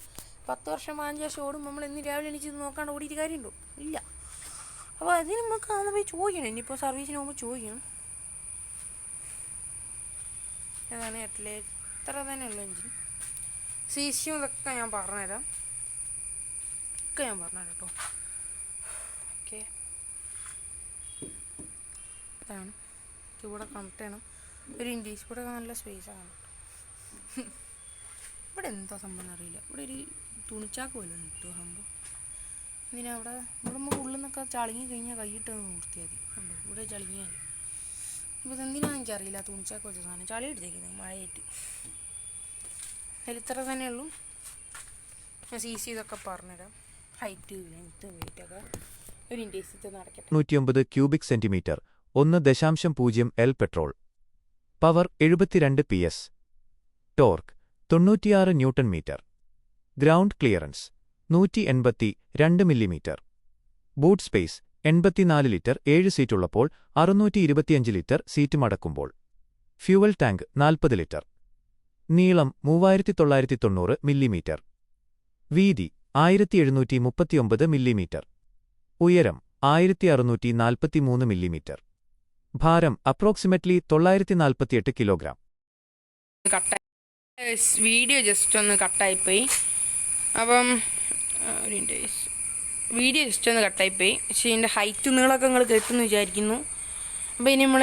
10 വർഷം 15 വർഷം ഓടും നമ്മൾ എന്ന് രാവിലെ എണീച്ച് നോക്കാണ്ട് ഓടിയിട്ട് കാര്യമുണ്ടോ? ഇല്ല. അപ്പോൾ അതിന് നമുക്ക് അന്ന് പോയി ചോദിക്കണം. ഇനിയിപ്പോൾ സർവീസിന് പോകുമ്പോൾ ചോദിക്കണം. അതാണ് ഇത്ര തന്നെയുള്ള എൻജിൻ. സിസിയും ഇതൊക്കെ ഞാൻ പറഞ്ഞുതരാം, കേട്ടോ. ഓക്കെ, ഇതാണ് ഇവിടെ കണക്ട് ചെയ്യണം. ഒരു ഇൻഡീസ് ഇവിടെ നല്ല സ്പേസാണ് കേട്ടോ. ഇവിടെ എന്താ സംഭവം അറിയില്ല. ഇവിടെ ഒരു തുണിച്ചാക്ക് പോലെ ഉണ്ട് കേട്ടോ സംഭവം. ഇതിനെ അവിടെ നമ്മൾ ഉള്ളിൽ നിന്നൊക്കെ ചളിങ്ങി കഴിഞ്ഞാൽ കൈയിട്ട് നിർത്തിയാൽ മതി. കണ്ടോ ഇവിടെ ചളിങ്ങിയാൽ. ഇപ്പോൾ ഇതെന്തിനാണെന്ന് എനിക്കറിയില്ല, തുണിച്ചാക്ക് വെച്ച സാധനം ചളി എടുത്തേക്കുന്നത് മഴയായിട്ട്. അതിൽ ഇത്ര തന്നെയുള്ളൂ. ഞാൻ CC ഇതൊക്കെ പറഞ്ഞുതരാം. ഹൈറ്റ്, ലെങ്ത്ത്, വെയിറ്റൊക്കെ ഒരു ഇൻഡീസ് നടക്കട്ടെ. 109 cubic centimetre, 1.0 L petrol. Power 72 PS. Torque 96 newton metre. Ground clearance 182 millimetre. Boot space 84 litre 7 സീറ്റുള്ളപ്പോൾ 625 ലിറ്റർ സീറ്റ് മടക്കുമ്പോൾ. Fuel tank 40 litre. നീളം 3990 മില്ലിമീറ്റർ. വീതി 1739 മില്ലിമീറ്റർ. ഉയരം 1643 മില്ലിമീറ്റർ. ഭാരം അപ്രോക്സിമറ്റ്ലി 948 കിലോഗ്രാം. വീഡിയോ ജസ്റ്റ് ഒന്ന് കട്ടായിപ്പോയി. അപ്പം ഒരു വീഡിയോ ജസ്റ്റ് ഒന്ന് കട്ടായിപ്പോയി. പക്ഷേ ഇതിൻ്റെ ഹൈറ്റ് നീളമൊക്കെ നിങ്ങൾ കേട്ടെന്ന് വിചാരിക്കുന്നു. അപ്പോൾ ഇനി നമ്മൾ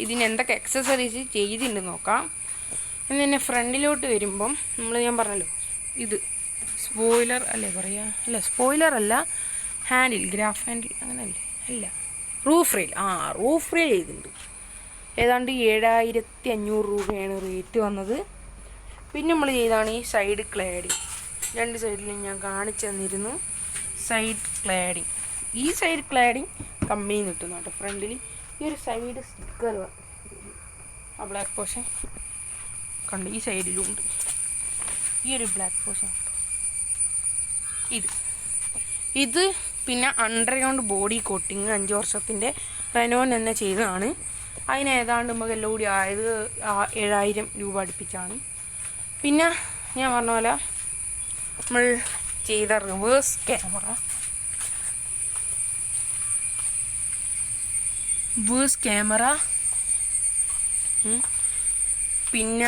ഇതിന് എന്തൊക്കെ എക്സസറീസ് ചെയ്തിട്ടുണ്ട് നോക്കാം. എന്ന് തന്നെ ഫ്രണ്ടിലോട്ട് വരുമ്പം ഞാൻ പറഞ്ഞല്ലോ, ഇത് സ്പോയിലർ അല്ലേ പറയുക, അല്ല സ്പോയിലർ അല്ല, ഹാൻഡിൽ, ഗ്രാഫ് ഹാൻഡിൽ അങ്ങനെയല്ലേ, അല്ല റൂഫ് റെയിൽ ചെയ്തിട്ടുണ്ട്. ഏതാണ്ട് 7500 രൂപയാണ് റേറ്റ് വന്നത്. പിന്നെ നമ്മൾ ചെയ്താണ് ഈ സൈഡ് ക്ലാഡിങ്. 2 സൈഡിലും ഞാൻ കാണിച്ചു തന്നിരുന്നു സൈഡ് ക്ലാഡിങ്. ഈ സൈഡ് ക്ലാഡിങ് കമ്പനിയിൽ നിന്ന് കിട്ടുന്നു കേട്ടോ. ഫ്രണ്ടിൽ ഈ ഒരു സൈഡ് സ്റ്റിക്കർ ആ ബ്ലാക്ക് പോർഷൻ കണ്ട്, ഈ സൈഡിലും ഉണ്ട് ഈ ഒരു ബ്ലാക്ക് പോർഷൻ. ഇത് പിന്നെ അണ്ടർഗ്രൗണ്ട് ബോഡി കോട്ടിങ് 5 വർഷത്തിൻ്റെ റെനോൻ തന്നെ ചെയ്തതാണ്. അതിന് ഏതാണ്ട് നമുക്ക് എല്ലാം കൂടി ആയത് 7000 രൂപ അടുപ്പിച്ചാണ്. പിന്നെ ഞാൻ പറഞ്ഞ പോലെ നമ്മൾ ചെയ്ത റിവേഴ്സ് ക്യാമറ, പിന്നെ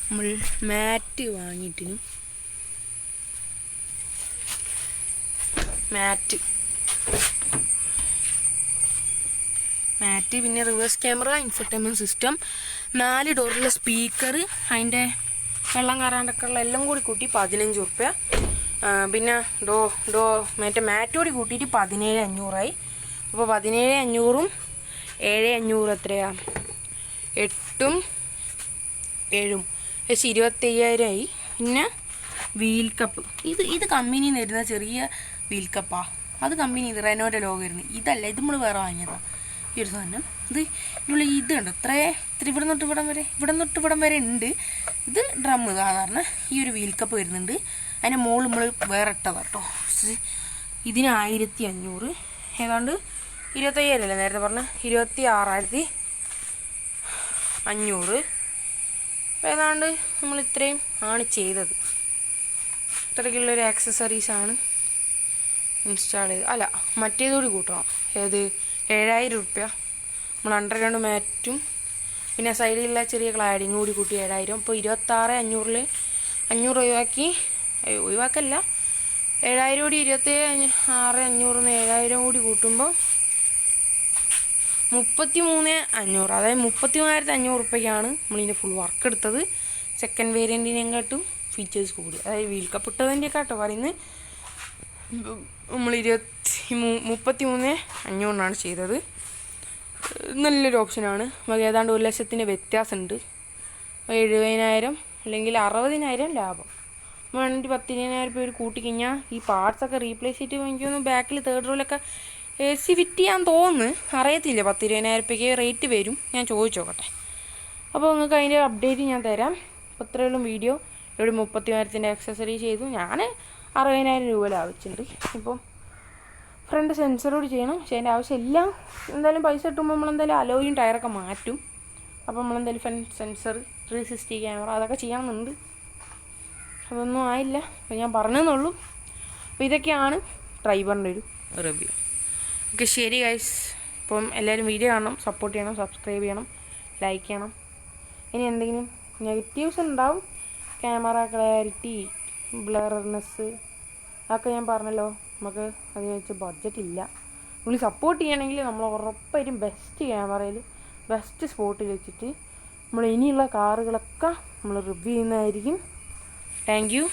നമ്മൾ മാറ്റ് വാങ്ങിയിട്ടിന്, മാറ്റ് പിന്നെ റിവേഴ്സ് ക്യാമറ, ഇൻഫർടൈൻമെൻറ്റ് സിസ്റ്റം, 4 ഡോറിലെ സ്പീക്കർ, അതിൻ്റെ വെള്ളം കയറാണ്ടൊക്കെ ഉള്ള എല്ലാം കൂടി കൂട്ടി 15 റുപ്യ. പിന്നെ മറ്റേ മാറ്റോടി കൂട്ടിയിട്ട് 17500 അപ്പോൾ 17500ഉം 7500 എത്രയാണ്, 8ഉം 7ഉം 25000 പിന്നെ വീൽ കപ്പ്. ഇത് കമ്പനിയിൽ നിന്ന് വരുന്ന ചെറിയ വീൽ കപ്പാണ്. അത് കമ്പനി റെനോയുടെ ലോഗോ വരുന്നത്. ഇതല്ല, ഇത് നമ്മൾ വേറെ വാങ്ങിയതാണ് ഈ ഒരു സാധനം. ഇതിനുള്ള ഇത് ഉണ്ട്, ഇത്ര ഇവിടെ തൊട്ട് ഇവിടം വരെ ഉണ്ട്. ഇത് ഡ്രമ്മ് സാധാരണ. ഈ ഒരു വീൽ കപ്പ് വരുന്നുണ്ട്. അതിൻ്റെ മുകളിൽ നമ്മൾ വേറെ ഇട്ടതാണ് കേട്ടോ. ഇതിന് 1500, ഏതാണ്ട് 25,000 അല്ലേ നേരത്തെ പറഞ്ഞ, 26,500. ഏതാണ്ട് നമ്മൾ ഇത്രയും ആണ് ചെയ്തത്. ഇത്രയ്ക്കുള്ളൊരു ആക്സസറീസാണ് ഇൻസ്റ്റാൾ ചെയ്ത്. അല്ല, മറ്റേതുകൂടി കൂട്ടണം. ഏത് 7000 റുപ്യ. നമ്മൾ അണ്ടർഗ്രൗണ്ട് മാറ്റും പിന്നെ സൈഡിലുള്ള ചെറിയ ക്ലാഡിങ് കൂടി കൂട്ടി 7000. അപ്പോൾ 26,500 500 ഒഴിവാക്കല്ല, 7000 കൂടി 26,500 7000 കൂടി കൂട്ടുമ്പോൾ 33,500, അതായത് 33,500 റുപ്യക്കാണ് നമ്മളിതിൻ്റെ ഫുൾ വർക്ക് എടുത്തത്. സെക്കൻഡ് വേരിയൻറ്റിനെക്കാട്ടും ഫീച്ചേഴ്സ് കൂടി, അതായത് വീൽ കപ്പ് ഇട്ടതിൻ്റെയൊക്കെ കേട്ടോ പറയുന്നത്. നമ്മൾ 33,500 ചെയ്തത്. നല്ലൊരു ഓപ്ഷനാണ്. നമുക്ക് ഏതാണ്ട് 1,00,000 വ്യത്യാസമുണ്ട്. 70,000 അല്ലെങ്കിൽ 60,000 ലാഭം. വേണമെങ്കിൽ 10,000 രൂപ ഒരു കൂട്ടിക്കഴിഞ്ഞാൽ ഈ പാർട്സൊക്കെ റീപ്ലേസ് ചെയ്തിട്ട് എനിക്കൊന്ന് ബാക്കിൽ തേർഡ് റോയിലൊക്കെ AC ഫിറ്റ് ചെയ്യാൻ തോന്നുന്നു, അറിയത്തില്ല. 10,000-20,000 രൂപയ്ക്ക് റേറ്റ് വരും. ഞാൻ ചോദിച്ചു നോക്കട്ടെ. അപ്പോൾ നിങ്ങൾക്ക് അതിൻ്റെ അപ്ഡേറ്റ് ഞാൻ തരാം. അപ്പോൾ ഇത്രയുള്ള വീഡിയോ. ഇവിടെ 30,000 ആക്സസറി ചെയ്തു. ഞാൻ 60,000 രൂപ ലാഭിച്ചിട്ടുണ്ട്. ഇപ്പം ഫ്രണ്ട് സെൻസറോട് ചെയ്യണം, പക്ഷേ അതിൻ്റെ ആവശ്യമില്ല. എന്തായാലും പൈസ കിട്ടുമ്പോൾ നമ്മളെന്തായാലും അലോയും ടയറൊക്കെ മാറ്റും. അപ്പോൾ നമ്മളെന്തായാലും ഫ്രണ്ട് സെൻസർ, 360 ക്യാമറ അതൊക്കെ ചെയ്യണമെന്നുണ്ട്. അതൊന്നും ആയില്ല, അപ്പോൾ ഞാൻ പറഞ്ഞതെന്നുള്ളൂ. അപ്പോൾ ഇതൊക്കെയാണ് ഡ്രൈവറിൻ്റെ ഒരു റിവ്യൂ. ഓക്കെ, ശരി ഗൈസ്. അപ്പം എല്ലാവരും വീഡിയോ കാണണം, സപ്പോർട്ട് ചെയ്യണം, സബ്സ്ക്രൈബ് ചെയ്യണം, ലൈക്ക് ചെയ്യണം. ഇനി എന്തെങ്കിലും നെഗറ്റീവ്സ് ഉണ്ടാവും, ക്യാമറ ക്ലാരിറ്റി, ബ്ലർനെസ് അതൊക്കെ ഞാൻ പറഞ്ഞല്ലോ. നമുക്ക് അതിന് വെച്ച് ബഡ്ജറ്റ് ഇല്ല. നമ്മൾ സപ്പോർട്ട് ചെയ്യണമെങ്കിൽ നമ്മൾ ഉറപ്പായിട്ടും ബെസ്റ്റ് ക്യാമറയിൽ ബെസ്റ്റ് സ്പോട്ടിൽ വെച്ചിട്ട് നമ്മൾ ഇനിയുള്ള കാറുകളൊക്കെ നമ്മൾ റിവ്യൂ ചെയ്യുന്നതായിരിക്കും. Thank you.